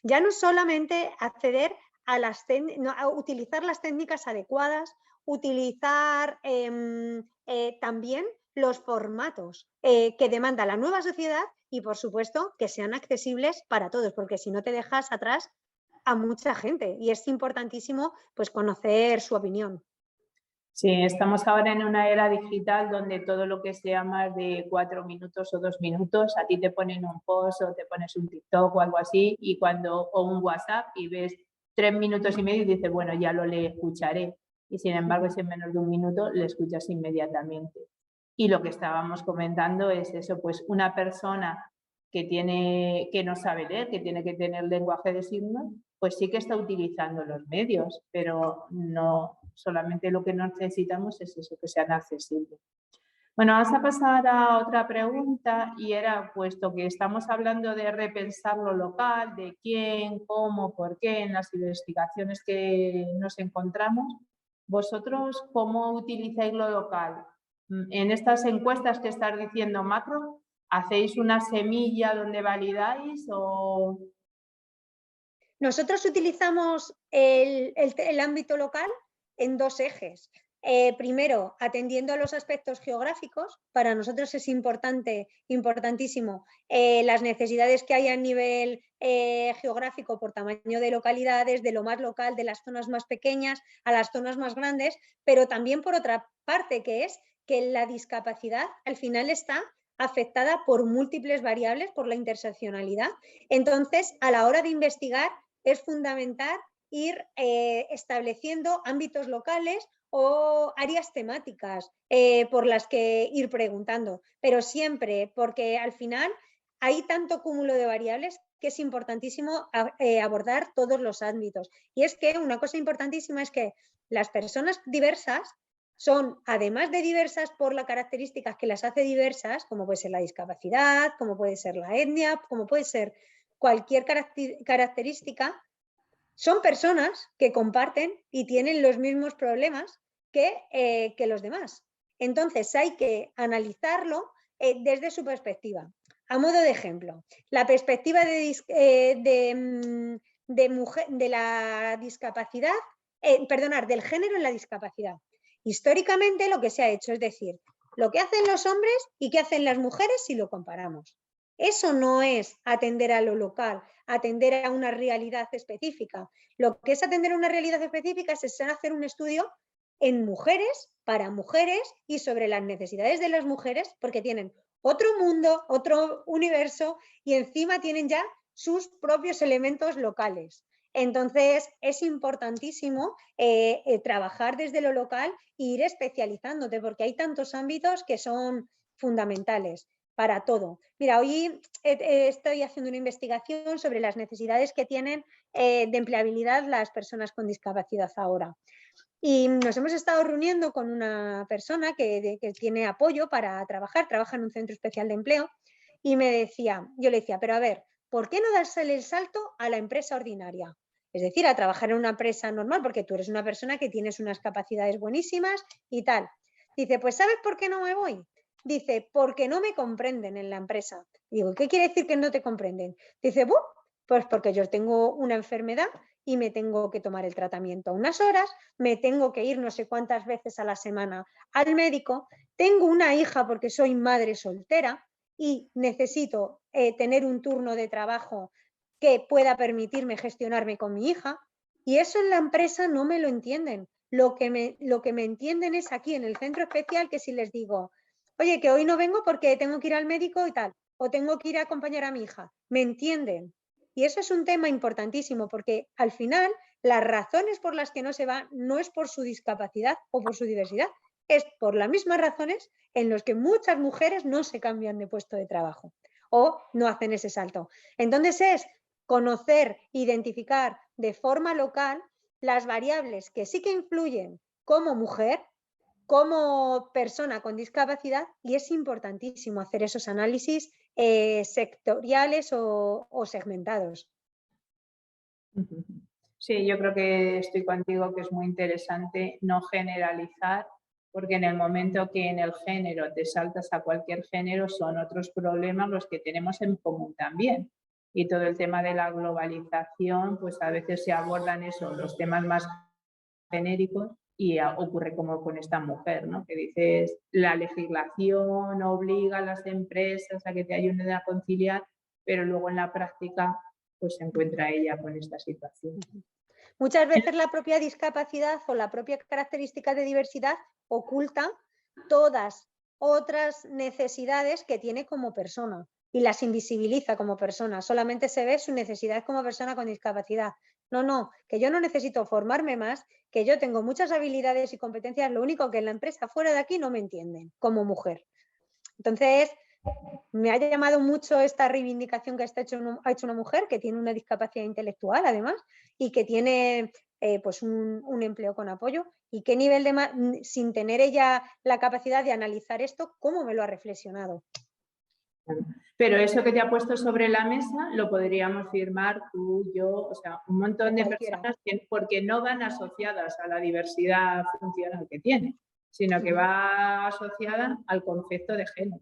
Ya no solamente acceder a utilizar las técnicas adecuadas, utilizar también los formatos que demanda la nueva sociedad y, por supuesto, que sean accesibles para todos, porque si no te dejas atrás a mucha gente y es importantísimo pues conocer su opinión. Sí, estamos ahora en una era digital donde todo lo que sea más de 4 minutos o 2 minutos, a ti te ponen un post o te pones un TikTok o algo así o un WhatsApp y ves 3 minutos y medio y dices, bueno, ya lo le escucharé. Y sin embargo, si en menos de un minuto le escuchas inmediatamente. Y lo que estábamos comentando es eso, pues una persona que no sabe leer, que tiene que tener lenguaje de signos, pues sí que está utilizando los medios, pero no solamente lo que necesitamos es eso, que sean accesibles. Bueno, vamos a pasar a otra pregunta y era, puesto que estamos hablando de repensar lo local, de quién, cómo, por qué en las investigaciones que nos encontramos, ¿vosotros cómo utilizáis lo local? En estas encuestas que estás diciendo macro, ¿hacéis una semilla donde validáis o...? Nosotros utilizamos el ámbito local en dos ejes. Primero, atendiendo a los aspectos geográficos, para nosotros es importantísimo las necesidades que hay a nivel geográfico por tamaño de localidades, de lo más local, de las zonas más pequeñas a las zonas más grandes, pero también por otra parte, que es que la discapacidad al final está afectada por múltiples variables, por la interseccionalidad. Entonces, a la hora de investigar, es fundamental ir estableciendo ámbitos locales o áreas temáticas por las que ir preguntando, pero siempre porque al final hay tanto cúmulo de variables que es importantísimo abordar todos los ámbitos. Y es que una cosa importantísima es que las personas diversas son, además de diversas por las características que las hace diversas, como puede ser la discapacidad, como puede ser la etnia, como puede ser cualquier característica, son personas que comparten y tienen los mismos problemas que los demás. Entonces hay que analizarlo desde su perspectiva. A modo de ejemplo, la perspectiva de la discapacidad, del género en la discapacidad. Históricamente lo que se ha hecho es decir, lo que hacen los hombres y qué hacen las mujeres si lo comparamos. Eso no es atender a lo local, atender a una realidad específica. Lo que es atender a una realidad específica es hacer un estudio en mujeres, para mujeres y sobre las necesidades de las mujeres, porque tienen otro mundo, otro universo y encima tienen ya sus propios elementos locales. Entonces, es importantísimo trabajar desde lo local e ir especializándote, porque hay tantos ámbitos que son fundamentales para todo. Mira, hoy estoy haciendo una investigación sobre las necesidades que tienen de empleabilidad las personas con discapacidad ahora. Y nos hemos estado reuniendo con una persona que tiene apoyo para trabaja en un centro especial de empleo y yo le decía, pero a ver, ¿por qué no dársele el salto a la empresa ordinaria? Es decir, a trabajar en una empresa normal, porque tú eres una persona que tienes unas capacidades buenísimas y tal. Dice, pues ¿sabes por qué no me voy? Dice, porque no me comprenden en la empresa. Digo, ¿qué quiere decir que no te comprenden? Dice, pues porque yo tengo una enfermedad y me tengo que tomar el tratamiento unas horas, me tengo que ir no sé cuántas veces a la semana al médico, tengo una hija porque soy madre soltera y necesito tener un turno de trabajo que pueda permitirme gestionarme con mi hija, y eso en la empresa no me lo entienden. Lo que me entienden es aquí en el centro especial, que si les digo, oye, que hoy no vengo porque tengo que ir al médico y tal, o tengo que ir a acompañar a mi hija, me entienden. Y eso es un tema importantísimo, porque al final las razones por las que no se va no es por su discapacidad o por su diversidad, es por las mismas razones en las que muchas mujeres no se cambian de puesto de trabajo o no hacen ese salto. Entonces es conocer, identificar de forma local las variables que sí que influyen como mujer, como persona con discapacidad, y es importantísimo hacer esos análisis sectoriales o segmentados. Sí, yo creo que estoy contigo, que es muy interesante no generalizar, porque en el momento que en el género te saltas a cualquier género son otros problemas los que tenemos en común también. y todo el tema de la globalización, pues a veces se abordan los temas más genéricos y ocurre como con esta mujer, ¿no? Que dices, la legislación obliga a las empresas a que te ayuden a conciliar, pero luego en la práctica pues se encuentra ella con esta situación. Muchas veces la propia discapacidad o la propia característica de diversidad oculta todas otras necesidades que tiene como persona y las invisibiliza como persona. Solamente se ve su necesidad como persona con discapacidad. No, que yo no necesito formarme más, que yo tengo muchas habilidades y competencias, lo único que en la empresa fuera de aquí no me entienden como mujer. Entonces, me ha llamado mucho esta reivindicación que ha hecho una mujer que tiene una discapacidad intelectual, además, y que tiene pues un empleo con apoyo. ¿Y qué nivel de sin tener ella la capacidad de analizar esto, cómo me lo ha reflexionado? Pero eso que te ha puesto sobre la mesa lo podríamos firmar tú, yo, o sea, un montón de personas porque no van asociadas a la diversidad funcional que tiene, sino que va asociada al concepto de género.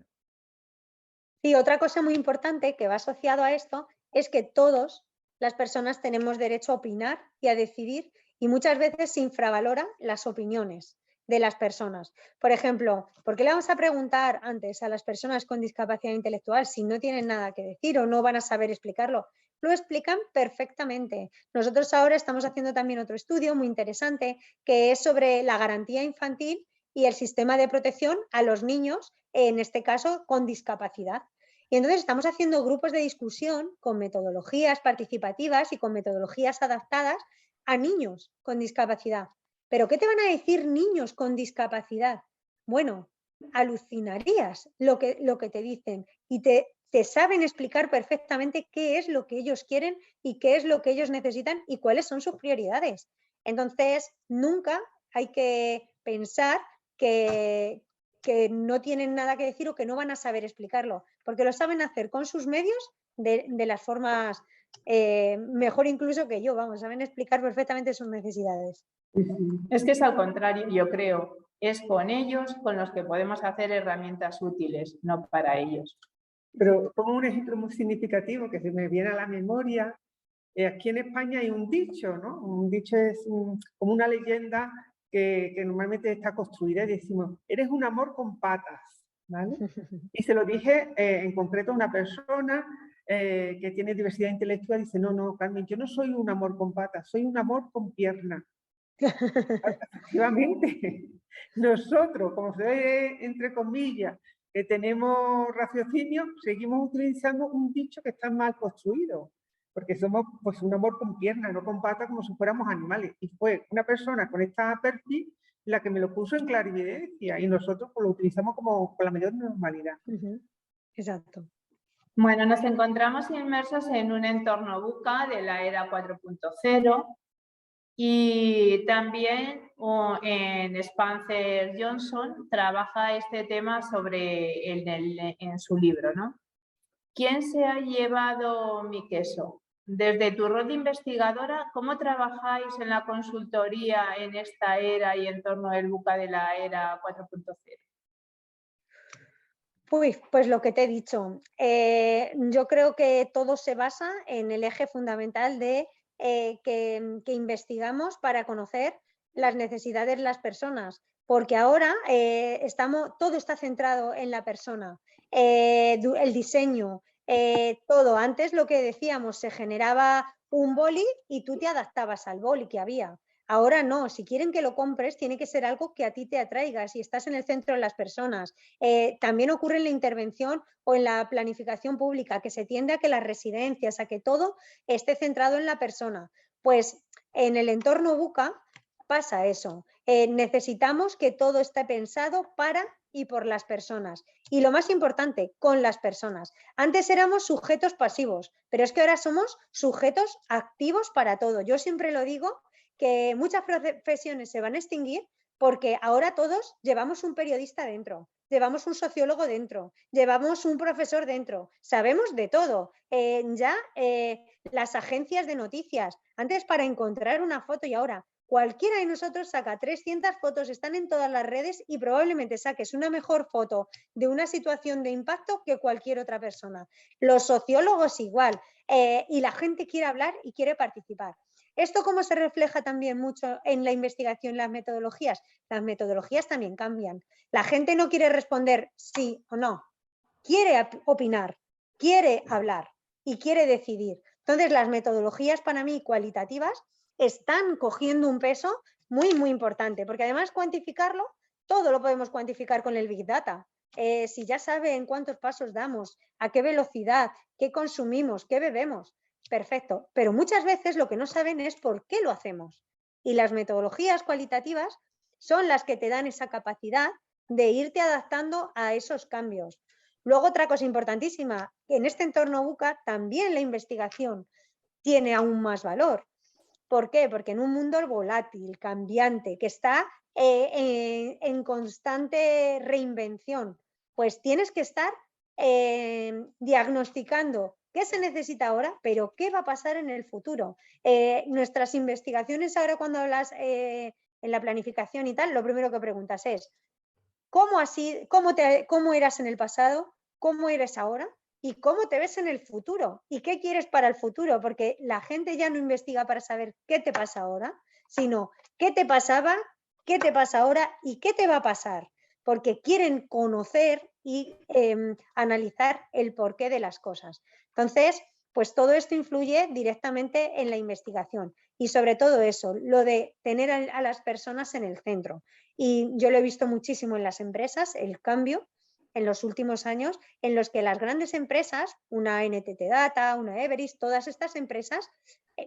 Y otra cosa muy importante que va asociado a esto es que todas las personas tenemos derecho a opinar y a decidir, y muchas veces se infravaloran las opiniones de las personas. Por ejemplo, ¿por qué le vamos a preguntar antes a las personas con discapacidad intelectual si no tienen nada que decir o no van a saber explicarlo? Lo explican perfectamente. Nosotros ahora estamos haciendo también otro estudio muy interesante que es sobre la garantía infantil y el sistema de protección a los niños, en este caso con discapacidad. Y entonces estamos haciendo grupos de discusión con metodologías participativas y con metodologías adaptadas a niños con discapacidad. ¿Pero qué te van a decir niños con discapacidad? Bueno, alucinarías lo que te dicen y te saben explicar perfectamente qué es lo que ellos quieren y qué es lo que ellos necesitan y cuáles son sus prioridades. Entonces, nunca hay que pensar que no tienen nada que decir o que no van a saber explicarlo, porque lo saben hacer con sus medios de las formas mejor incluso que yo, vamos, saben explicar perfectamente sus necesidades. Es que es al contrario, yo creo, es con ellos con los que podemos hacer herramientas útiles, no para ellos. Pero como un ejemplo muy significativo que se me viene a la memoria, aquí en España hay un dicho, ¿no? Un dicho es como una leyenda que normalmente está construida y decimos, eres un amor con patas, ¿vale? Y se lo dije en concreto a una persona que tiene diversidad intelectual, dice, no, Carmen, yo no soy un amor con patas, soy un amor con piernas. Efectivamente, nosotros, como se ve entre comillas, que tenemos raciocinio, seguimos utilizando un dicho que está mal construido, porque somos pues un amor con piernas, no con patas, como si fuéramos animales. Y fue una persona con esta perfil la que me lo puso en clarividencia y nosotros pues, lo utilizamos como con la mayor normalidad. Exacto. Bueno, nos encontramos inmersos en un entorno VUCA de la era 4.0 y también en Spencer Johnson trabaja este tema en su libro, ¿no? ¿Quién se ha llevado mi queso? Desde tu rol de investigadora, ¿cómo trabajáis en la consultoría en esta era y en torno al VUCA de la era 4.0? Pues lo que te he dicho, yo creo que todo se basa en el eje fundamental de que investigamos para conocer las necesidades de las personas, porque ahora todo está centrado en la persona, el diseño, todo. Antes lo que decíamos, se generaba un boli y tú te adaptabas al boli que había. Ahora no, si quieren que lo compres, tiene que ser algo que a ti te atraiga, si estás en el centro de las personas. También ocurre en la intervención o en la planificación pública, que se tiende a que las residencias, a que todo esté centrado en la persona. Pues en el entorno VUCA pasa eso. Necesitamos que todo esté pensado para y por las personas. Y lo más importante, con las personas. Antes éramos sujetos pasivos, pero es que ahora somos sujetos activos para todo. Yo siempre lo digo, que muchas profesiones se van a extinguir porque ahora todos llevamos un periodista dentro, llevamos un sociólogo dentro, llevamos un profesor dentro, sabemos de todo. Las agencias de noticias, antes para encontrar una foto y ahora Cualquiera de nosotros saca 300 fotos, están en todas las redes y probablemente saques una mejor foto de una situación de impacto que cualquier otra persona. Los sociólogos igual, y la gente quiere hablar y quiere participar. ¿Esto cómo se refleja también mucho en la investigación, las metodologías? Las metodologías también cambian. La gente no quiere responder sí o no, quiere opinar, quiere hablar y quiere decidir. Entonces, las metodologías para mí cualitativas están cogiendo un peso muy, muy importante, porque además cuantificarlo, todo lo podemos cuantificar con el Big Data. Si ya saben cuántos pasos damos, a qué velocidad, qué consumimos, qué bebemos, perfecto. Pero muchas veces lo que no saben es por qué lo hacemos. Y las metodologías cualitativas son las que te dan esa capacidad de irte adaptando a esos cambios. Luego, otra cosa importantísima, en este entorno VUCA también la investigación tiene aún más valor. ¿Por qué? Porque en un mundo volátil, cambiante, que está en constante reinvención, pues tienes que estar diagnosticando qué se necesita ahora, pero qué va a pasar en el futuro. Nuestras investigaciones ahora cuando hablas en la planificación y tal, lo primero que preguntas es ¿cómo eras en el pasado? ¿Cómo eres ahora? ¿Y cómo te ves en el futuro? ¿Y qué quieres para el futuro? Porque la gente ya no investiga para saber qué te pasa ahora, sino qué te pasaba, qué te pasa ahora y qué te va a pasar. Porque quieren conocer y analizar el porqué de las cosas. Entonces, pues todo esto influye directamente en la investigación. Y sobre todo eso, lo de tener a las personas en el centro. Y yo lo he visto muchísimo en las empresas, el cambio en los últimos años, en los que las grandes empresas, una NTT Data, una Everest, todas estas empresas,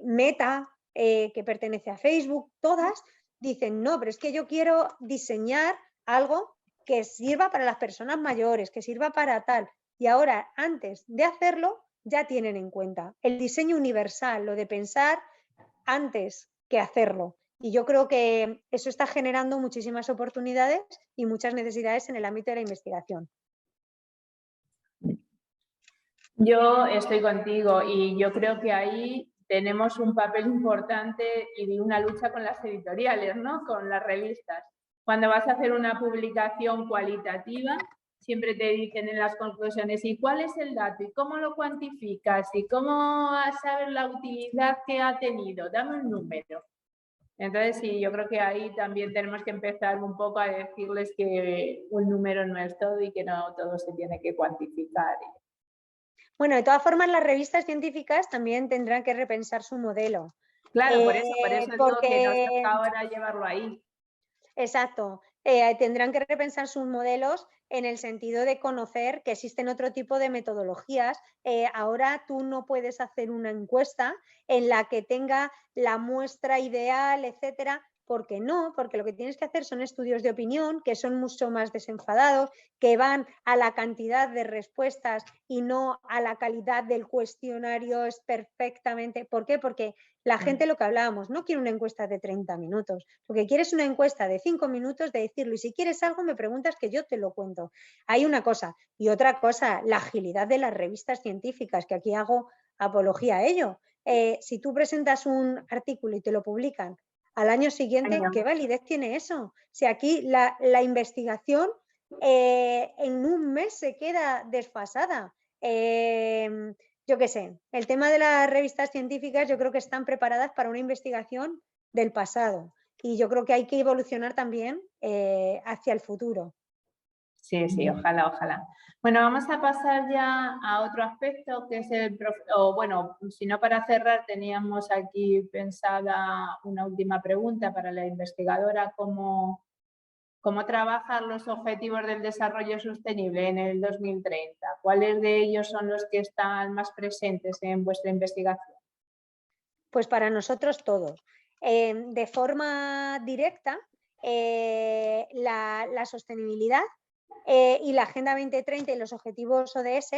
Meta, que pertenece a Facebook, todas dicen, no, pero es que yo quiero diseñar algo que sirva para las personas mayores, que sirva para tal. Y ahora, antes de hacerlo, ya tienen en cuenta el diseño universal, lo de pensar antes que hacerlo. Y yo creo que eso está generando muchísimas oportunidades y muchas necesidades en el ámbito de la investigación. Yo estoy contigo y yo creo que ahí tenemos un papel importante y una lucha con las editoriales, ¿no? Con las revistas. Cuando vas a hacer una publicación cualitativa, siempre te dicen en las conclusiones, ¿y cuál es el dato? ¿Y cómo lo cuantificas? ¿Y cómo sabes la utilidad que ha tenido? Dame un número. Entonces, sí, yo creo que ahí también tenemos que empezar un poco a decirles que un número no es todo y que no todo se tiene que cuantificar. Bueno, de todas formas, las revistas científicas también tendrán que repensar su modelo. Claro, por eso es lo que nos toca ahora llevarlo ahí. Exacto. Tendrán que repensar sus modelos en el sentido de conocer que existen otro tipo de metodologías. Ahora tú no puedes hacer una encuesta en la que tenga la muestra ideal, etcétera. ¿Por qué no? Porque lo que tienes que hacer son estudios de opinión que son mucho más desenfadados, que van a la cantidad de respuestas y no a la calidad del cuestionario es perfectamente. ¿Por qué? Porque la gente, lo que hablábamos, no quiere una encuesta de 30 minutos. Lo que quiere es una encuesta de 5 minutos de decirlo. Y si quieres algo, me preguntas que yo te lo cuento. Hay una cosa. Y otra cosa, la agilidad de las revistas científicas, que aquí hago apología a ello. Si tú presentas un artículo y te lo publican al año siguiente, ¿qué validez tiene eso? Si aquí la investigación en un mes se queda desfasada. Yo qué sé, el tema de las revistas científicas yo creo que están preparadas para una investigación del pasado y yo creo que hay que evolucionar también hacia el futuro. Sí, sí, ojalá, ojalá. Bueno, vamos a pasar ya a otro aspecto que es bueno, si no, para cerrar teníamos aquí pensada una última pregunta para la investigadora, ¿cómo trabajar los objetivos del desarrollo sostenible en el 2030? ¿Cuáles de ellos son los que están más presentes en vuestra investigación? Pues para nosotros todos. De forma directa, la sostenibilidad y la Agenda 2030 y los objetivos ODS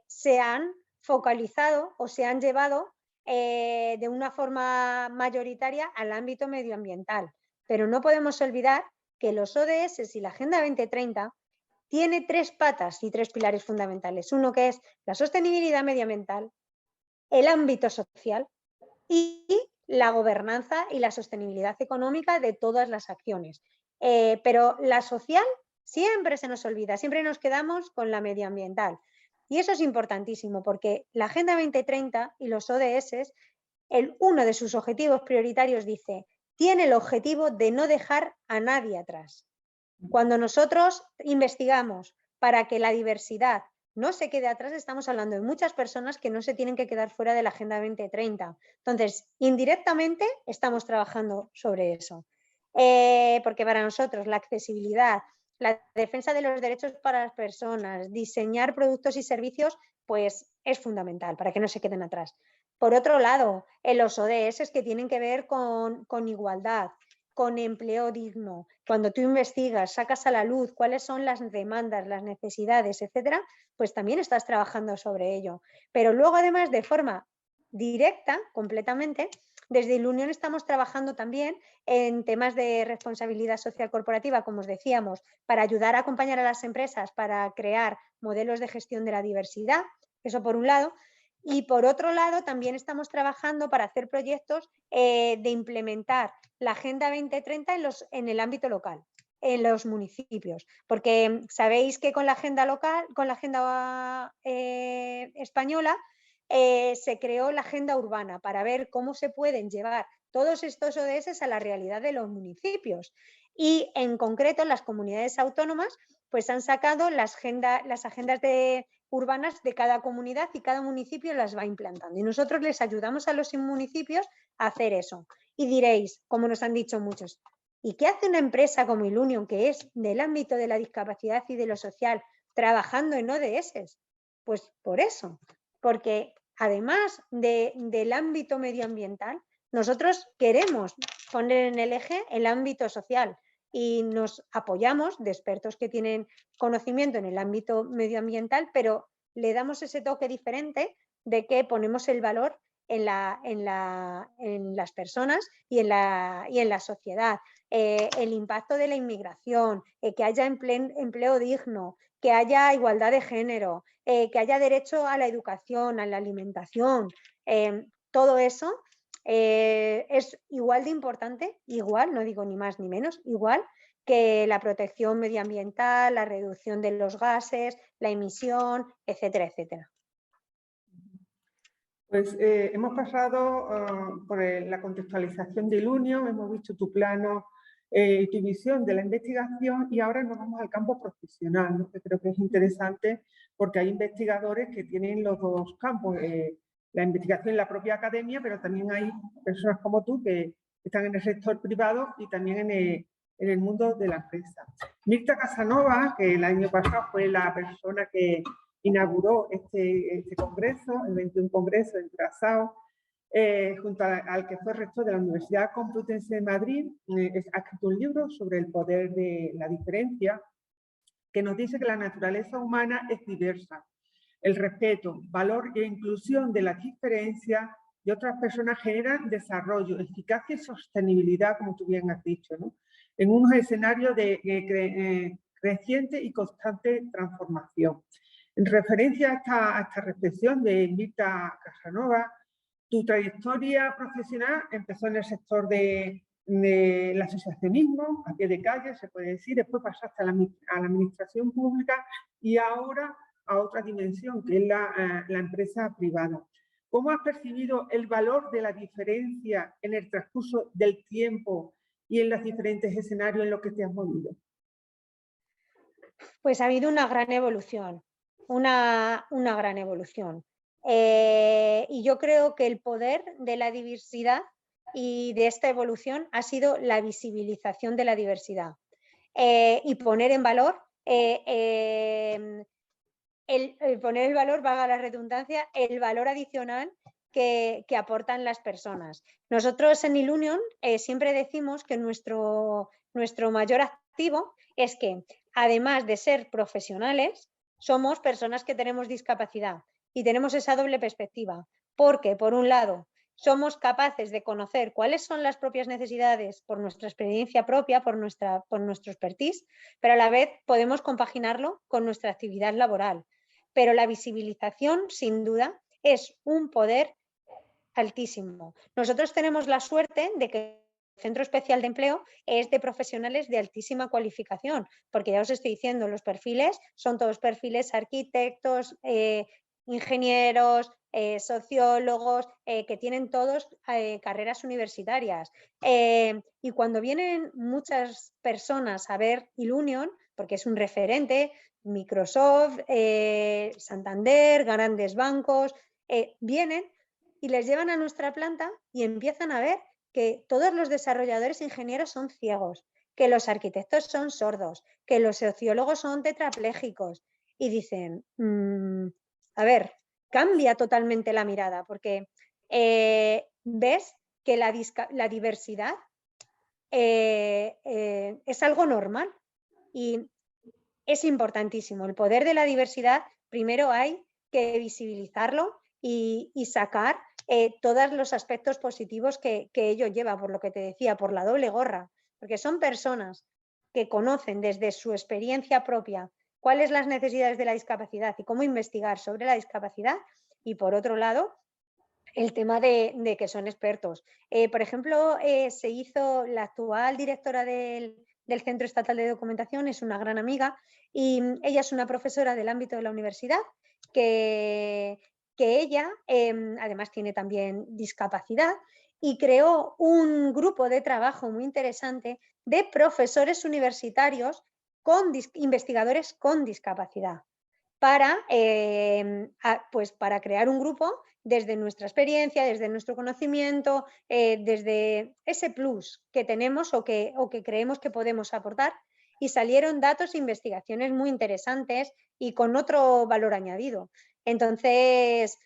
se han focalizado o se han llevado de una forma mayoritaria al ámbito medioambiental. Pero no podemos olvidar que los ODS y la Agenda 2030 tiene 3 patas y 3 pilares fundamentales. Uno que es la sostenibilidad medioambiental, el ámbito social y la gobernanza y la sostenibilidad económica de todas las acciones. Pero la social siempre se nos olvida, siempre nos quedamos con la medioambiental. Y eso es importantísimo porque la Agenda 2030 y los ODS, uno de sus objetivos prioritarios dice, tiene el objetivo de no dejar a nadie atrás. Cuando nosotros investigamos para que la diversidad no se quede atrás, estamos hablando de muchas personas que no se tienen que quedar fuera de la Agenda 2030. Entonces, indirectamente estamos trabajando sobre eso. Porque para nosotros la accesibilidad, la defensa de los derechos para las personas, diseñar productos y servicios, pues es fundamental para que no se queden atrás. Por otro lado, en los ODS que tienen que ver con igualdad, con empleo digno. Cuando tú investigas, sacas a la luz cuáles son las demandas, las necesidades, etcétera, pues también estás trabajando sobre ello. Pero luego, además, de forma directa, completamente, desde Ilunion estamos trabajando también en temas de responsabilidad social corporativa, como os decíamos, para ayudar a acompañar a las empresas para crear modelos de gestión de la diversidad, eso por un lado. Y por otro lado, también estamos trabajando para hacer proyectos de implementar la Agenda 2030 en el ámbito local, en los municipios. Porque sabéis que con la agenda local, con la agenda española, se creó la agenda urbana para ver cómo se pueden llevar todos estos ODS a la realidad de los municipios. Y en concreto, las comunidades autónomas pues han sacado las agendas urbanas de cada comunidad y cada municipio las va implantando. Y nosotros les ayudamos a los municipios a hacer eso. Y diréis, como nos han dicho muchos, ¿y qué hace una empresa como Ilunion, que es del ámbito de la discapacidad y de lo social, trabajando en ODS? Pues por eso, porque además del ámbito medioambiental, nosotros queremos poner en el eje el ámbito social y nos apoyamos de expertos que tienen conocimiento en el ámbito medioambiental, pero le damos ese toque diferente de que ponemos el valor en las personas y en la sociedad. El impacto de la inmigración, que haya empleo digno, que haya igualdad de género, que haya derecho a la educación, a la alimentación, todo eso es igual de importante, igual, no digo ni más ni menos, igual que la protección medioambiental, la reducción de los gases, la emisión, etcétera, etcétera. Pues hemos pasado por la contextualización de Ilunion, hemos visto tu plano y tu visión de la investigación y ahora nos vamos al campo profesional, ¿no? Que creo que es interesante porque hay investigadores que tienen los dos campos, la investigación en la propia academia, pero también hay personas como tú que están en el sector privado y también en el mundo de la empresa. Mirta Casanova, que el año pasado fue la persona que inauguró este congreso, el 21 Congreso en Curazao, junto al que fue rector de la Universidad Complutense de Madrid, ha escrito un libro sobre el poder de la diferencia, que nos dice que la naturaleza humana es diversa. El respeto, valor e inclusión de las diferencias de otras personas generan desarrollo, eficacia y sostenibilidad, como tú bien has dicho, ¿no? En unos escenarios de creciente y constante transformación. En referencia a esta reflexión de Mirta Casanova, tu trayectoria profesional empezó en el sector del asociacionismo, a pie de calle, se puede decir, después pasaste a la administración pública y ahora a otra dimensión, que es la empresa privada. ¿Cómo has percibido el valor de la diferencia en el transcurso del tiempo y en los diferentes escenarios en los que te has movido? Pues ha habido una gran evolución, una gran evolución. Y yo creo que el poder de la diversidad y de esta evolución ha sido la visibilización de la diversidad y poner en valor poner el valor, valga la redundancia, el valor adicional que aportan las personas. Nosotros en Ilunion siempre decimos que nuestro mayor activo es que, además de ser profesionales, somos personas que tenemos discapacidad y tenemos esa doble perspectiva, porque por un lado somos capaces de conocer cuáles son las propias necesidades por nuestra experiencia propia, por nuestro expertise, pero a la vez podemos compaginarlo con nuestra actividad laboral. Pero la visibilización, sin duda, es un poder altísimo. Nosotros tenemos la suerte de que el Centro Especial de Empleo es de profesionales de altísima cualificación, porque ya os estoy diciendo, los perfiles son todos perfiles arquitectos, ingenieros, sociólogos, que tienen todos carreras universitarias. Y cuando vienen muchas personas a ver Ilunion, porque es un referente, Microsoft, Santander, grandes bancos, vienen y les llevan a nuestra planta y empiezan a ver que todos los desarrolladores ingenieros son ciegos, que los arquitectos son sordos, que los sociólogos son tetraplégicos. Y dicen, a ver, cambia totalmente la mirada, porque ves que la diversidad es algo normal y es importantísimo. El poder de la diversidad, primero hay que visibilizarlo y sacar todos los aspectos positivos que ello lleva, por lo que te decía, por la doble gorra, porque son personas que conocen desde su experiencia propia cuáles las necesidades de la discapacidad y cómo investigar sobre la discapacidad, y por otro lado, el tema de que son expertos. Por ejemplo, se hizo la actual directora del Centro Estatal de Documentación, es una gran amiga, y ella es una profesora del ámbito de la universidad que ella además tiene también discapacidad y creó un grupo de trabajo muy interesante de profesores universitarios investigadores con discapacidad para crear un grupo desde nuestra experiencia, desde nuestro conocimiento, desde ese plus que tenemos o que creemos que podemos aportar, y salieron datos e investigaciones muy interesantes y con otro valor añadido. Entonces,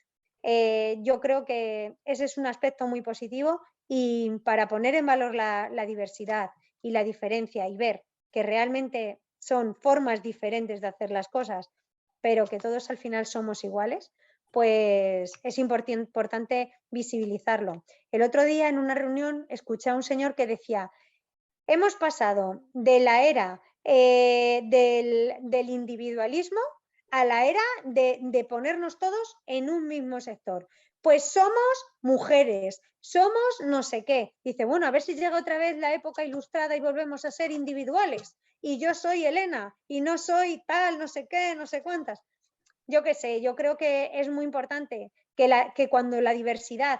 yo creo que ese es un aspecto muy positivo, y para poner en valor la diversidad y la diferencia y ver que realmente son formas diferentes de hacer las cosas, pero que todos al final somos iguales, pues es importante visibilizarlo. El otro día en una reunión escuché a un señor que decía, hemos pasado de la era del individualismo a la era de ponernos todos en un mismo sector. Pues somos mujeres, somos no sé qué. Dice, bueno, a ver si llega otra vez la época ilustrada y volvemos a ser individuales. Y yo soy Elena y no soy tal, no sé qué, no sé cuántas. Yo qué sé, yo creo que es muy importante que cuando la diversidad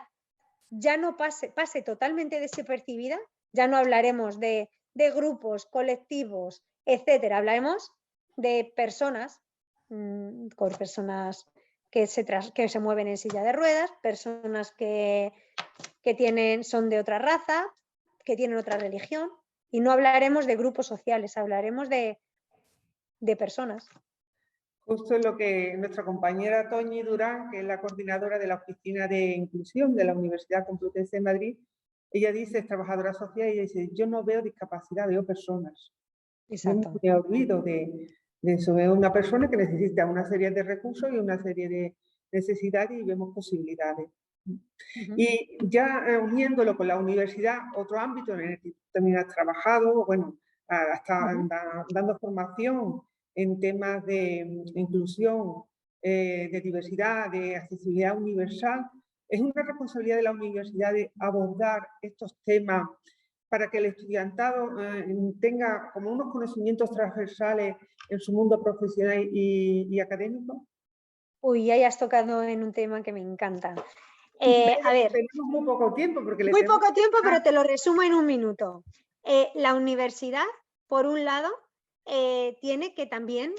ya no pase totalmente desapercibida, ya no hablaremos de grupos, colectivos, etcétera, hablaremos de personas, con personas que se mueven en silla de ruedas, personas que son de otra raza, que tienen otra religión, y no hablaremos de grupos sociales, hablaremos de personas. Justo es lo que nuestra compañera Toñi Durán, que es la coordinadora de la Oficina de Inclusión de la Universidad Complutense de Madrid, ella dice, es trabajadora social, y ella dice, yo no veo discapacidad, veo personas. Exacto. No me olvido de eso, veo una persona que necesita una serie de recursos y una serie de necesidades, y vemos posibilidades. Y ya uniéndolo con la universidad, otro ámbito en el que también has trabajado, bueno, hasta dando formación en temas de inclusión, de diversidad, de accesibilidad universal, es una responsabilidad de la universidad de abordar estos temas para que el estudiantado tenga como unos conocimientos transversales en su mundo profesional y académico. Uy, ya has tocado en un tema que me encanta. A ver, tenemos muy poco tiempo. Muy poco tiempo, pero te lo resumo en un minuto. La universidad, por un lado, tiene que también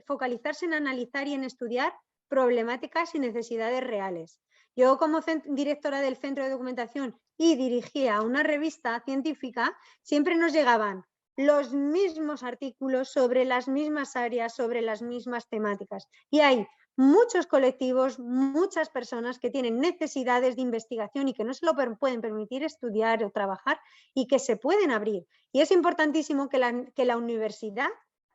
focalizarse en analizar y en estudiar problemáticas y necesidades reales. Yo, como directora del Centro de Documentación y dirigía una revista científica, siempre nos llegaban los mismos artículos sobre las mismas áreas, sobre las mismas temáticas. Y hay muchos colectivos, muchas personas que tienen necesidades de investigación y que no se lo pueden permitir estudiar o trabajar, y que se pueden abrir. Y es importantísimo que la universidad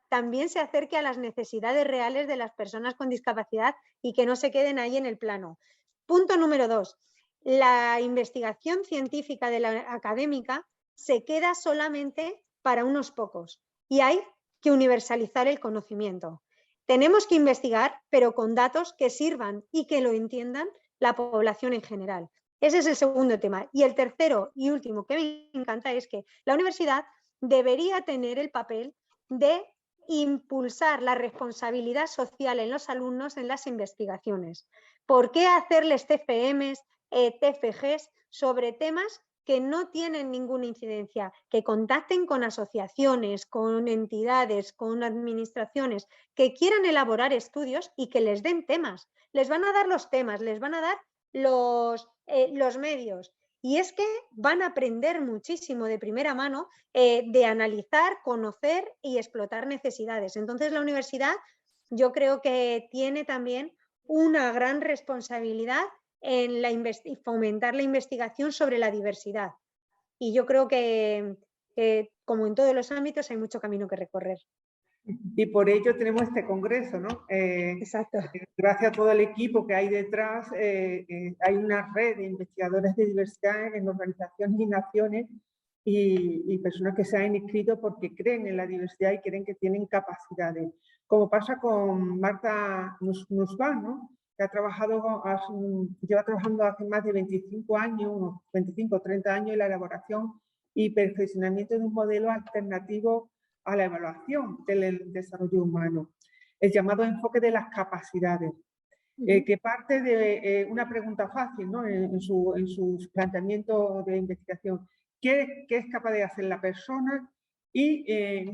también se acerque a las necesidades reales de las personas con discapacidad y que no se queden ahí en el plano. Punto número 2. La investigación científica de la académica se queda solamente para unos pocos, y hay que universalizar el conocimiento. Tenemos que investigar, pero con datos que sirvan y que lo entiendan la población en general. Ese es el segundo tema. Y el tercero y último que me encanta es que la universidad debería tener el papel de impulsar la responsabilidad social en los alumnos en las investigaciones. ¿Por qué hacerles TFMs, TFGs sobre temas que no tienen ninguna incidencia? Que contacten con asociaciones, con entidades, con administraciones que quieran elaborar estudios y que les den temas. Les van a dar los temas, les van a dar los medios. Y es que van a aprender muchísimo de primera mano de analizar, conocer y explotar necesidades. Entonces la universidad yo creo que tiene también una gran responsabilidad en fomentar la investigación sobre la diversidad. Y yo creo que como en todos los ámbitos hay mucho camino que recorrer. Y por ello tenemos este congreso, ¿no? Exacto. Gracias a todo el equipo que hay detrás, hay una red de investigadores de diversidad en organizaciones y naciones y personas que se han inscrito porque creen en la diversidad y creen que tienen capacidades. Como pasa con Marta Nussbaum, ¿no? Que lleva trabajando hace más de 25 años, unos 25 o 30 años en la elaboración y perfeccionamiento de un modelo alternativo a la evaluación del desarrollo humano, el llamado enfoque de las capacidades, que parte de una pregunta fácil, ¿no? en sus planteamientos de investigación. ¿Qué es capaz de hacer la persona y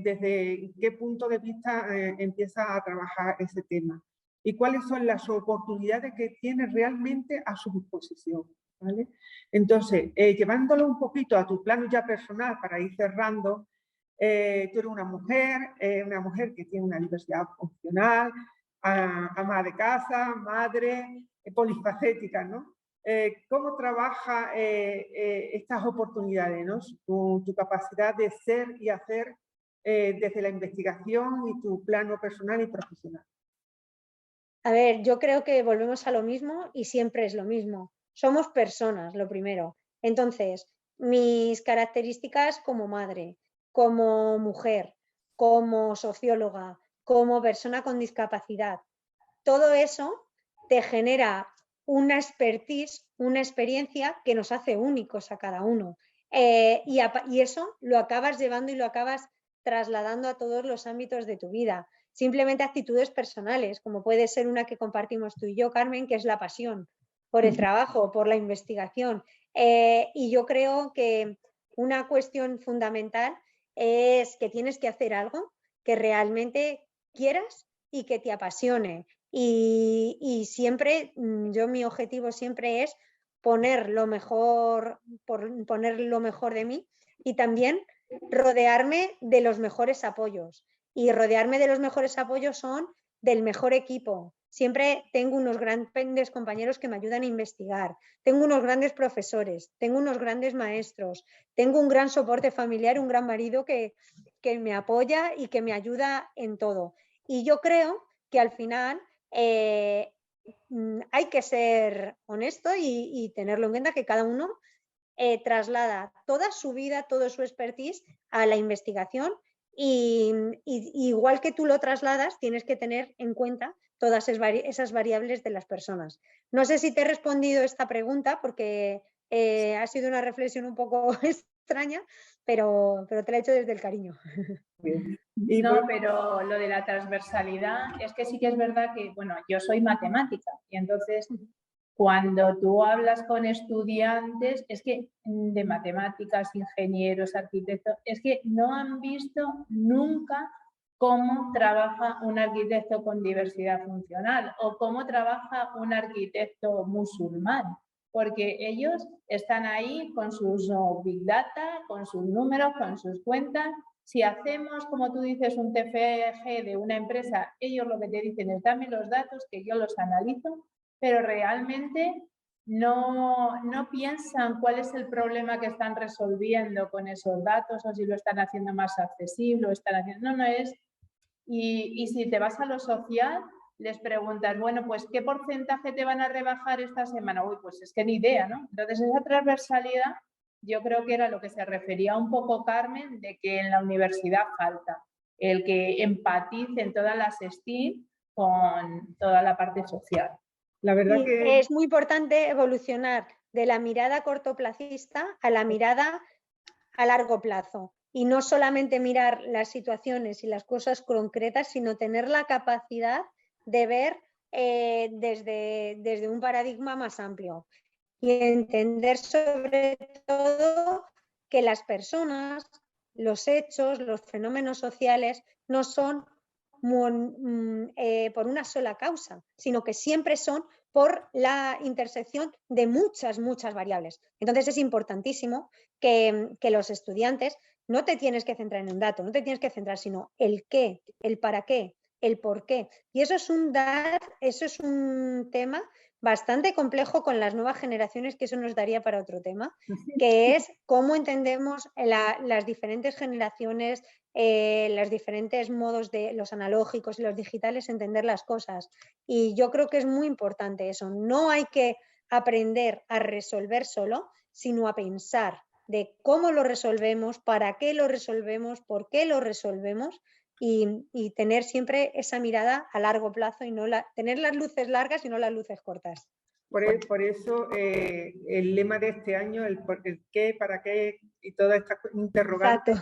desde qué punto de vista empieza a trabajar ese tema? ¿Y cuáles son las oportunidades que tiene realmente a su disposición? ¿Vale? Entonces, llevándolo un poquito a tu plano ya personal para ir cerrando, tú eres una mujer que tiene una diversidad funcional, ama de casa, madre, polifacética, ¿no? ¿Cómo trabaja estas oportunidades, ¿no? Tu capacidad de ser y hacer desde la investigación y tu plano personal y profesional? A ver, yo creo que volvemos a lo mismo y siempre es lo mismo. Somos personas, lo primero. Entonces, mis características como madre, como mujer, como socióloga, como persona con discapacidad, todo eso te genera una expertise, una experiencia que nos hace únicos a cada uno. Y eso lo acabas llevando y lo acabas trasladando a todos los ámbitos de tu vida. Simplemente actitudes personales, como puede ser una que compartimos tú y yo, Carmen, que es la pasión por el trabajo, por la investigación. Y yo creo que una cuestión fundamental es que tienes que hacer algo que realmente quieras y que te apasione. Y siempre, mi objetivo siempre es poner lo mejor de mí y también rodearme de los mejores apoyos. Y rodearme de los mejores apoyos son del mejor equipo. Siempre tengo unos grandes compañeros que me ayudan a investigar, tengo unos grandes profesores, tengo unos grandes maestros, tengo un gran soporte familiar, un gran marido que me apoya y que me ayuda en todo. Y yo creo que al final hay que ser honesto y tenerlo en cuenta que cada uno traslada toda su vida, todo su expertise a la investigación y igual que tú lo trasladas, tienes que tener en cuenta todas esas variables de las personas. No sé si te he respondido esta pregunta porque ha sido una reflexión un poco extraña, pero te la he hecho desde el cariño. No, pero lo de la transversalidad es que sí que es verdad que, bueno, yo soy matemática y entonces cuando tú hablas con estudiantes, es que de matemáticas, ingenieros, arquitectos, es que no han visto nunca cómo trabaja un arquitecto con diversidad funcional o cómo trabaja un arquitecto musulmán, porque ellos están ahí con sus big data, con sus números, con sus cuentas. Si hacemos, como tú dices, un TFG de una empresa, ellos lo que te dicen es dame los datos que yo los analizo, pero realmente no piensan cuál es el problema que están resolviendo con esos datos o si lo están haciendo más accesible o están haciendo... No es... Y si te vas a lo social, les preguntas, bueno, pues ¿qué porcentaje te van a rebajar esta semana? Uy, pues es que ni idea, ¿no? Entonces esa transversalidad yo creo que era lo que se refería un poco Carmen, de que en la universidad falta el que empaticen todas las STEAM con toda la parte social. La verdad Y que es muy importante evolucionar de la mirada cortoplacista a la mirada a largo plazo. Y no solamente mirar las situaciones y las cosas concretas, sino tener la capacidad de ver desde un paradigma más amplio. Y entender sobre todo que las personas, los hechos, los fenómenos sociales no son por una sola causa, sino que siempre son por la intersección de muchas variables. Entonces es importantísimo que los estudiantes no te tienes que centrar en un dato, no te tienes que centrar, sino el qué, el para qué, el por qué. Y eso es un tema bastante complejo con las nuevas generaciones, que eso nos daría para otro tema, que es cómo entendemos las diferentes generaciones, los diferentes modos de los analógicos y los digitales, entender las cosas. Y yo creo que es muy importante eso. No hay que aprender a resolver solo, sino a pensar de cómo lo resolvemos, para qué lo resolvemos, por qué lo resolvemos, y tener siempre esa mirada a largo plazo y no tener las luces largas y no las luces cortas. por eso el lema de este año, el qué, para qué y todas estas interrogantes,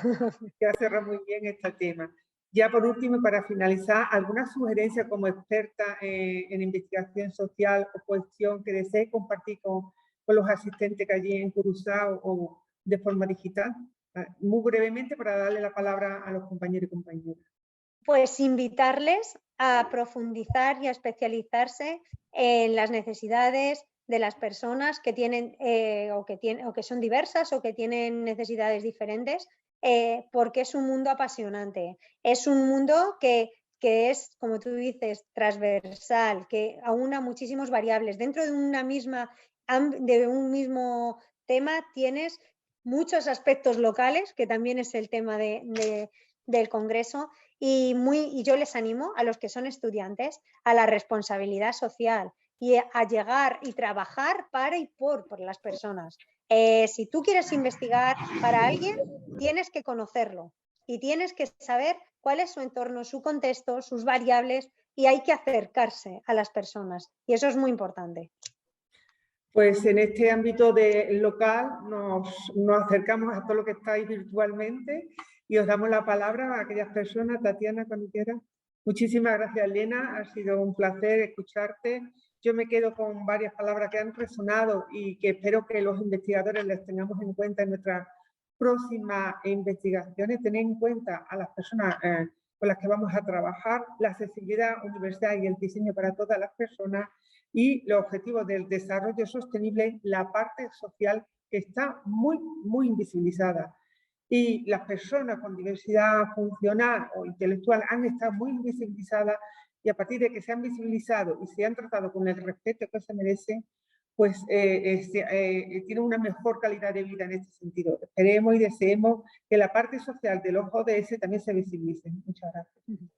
que ha cerrado muy bien este tema. Ya por último, para finalizar, ¿alguna sugerencia como experta en investigación social o cuestión que desee compartir con los asistentes que allí en Curaçao o de forma digital? Muy brevemente, para darle la palabra a los compañeros y compañeras. Pues invitarles a profundizar y a especializarse en las necesidades de las personas que tienen o que son diversas o que tienen necesidades diferentes, porque es un mundo apasionante. Es un mundo que es, como tú dices, transversal, que aúna muchísimas variables. Dentro de un mismo tema tienes muchos aspectos locales, que también es el tema del Congreso, y yo les animo a los que son estudiantes a la responsabilidad social y a llegar y trabajar para y por las personas. Si tú quieres investigar para alguien, tienes que conocerlo y tienes que saber cuál es su entorno, su contexto, sus variables, y hay que acercarse a las personas, y eso es muy importante. Pues en este ámbito local nos acercamos a todo lo que estáis virtualmente y os damos la palabra a aquellas personas. Tatiana, cuando quieras. Muchísimas gracias, Elena. Ha sido un placer escucharte. Yo me quedo con varias palabras que han resonado y que espero que los investigadores les tengamos en cuenta en nuestras próximas investigaciones. Tener en cuenta a las personas con las que vamos a trabajar, la accesibilidad universal y el diseño para todas las personas, y los objetivos del desarrollo sostenible, la parte social que está muy invisibilizada. Y las personas con diversidad funcional o intelectual han estado muy invisibilizadas, y a partir de que se han visibilizado y se han tratado con el respeto que se merecen, pues tienen una mejor calidad de vida en este sentido. Esperemos y deseemos que la parte social de los ODS también se visibilice. Muchas gracias.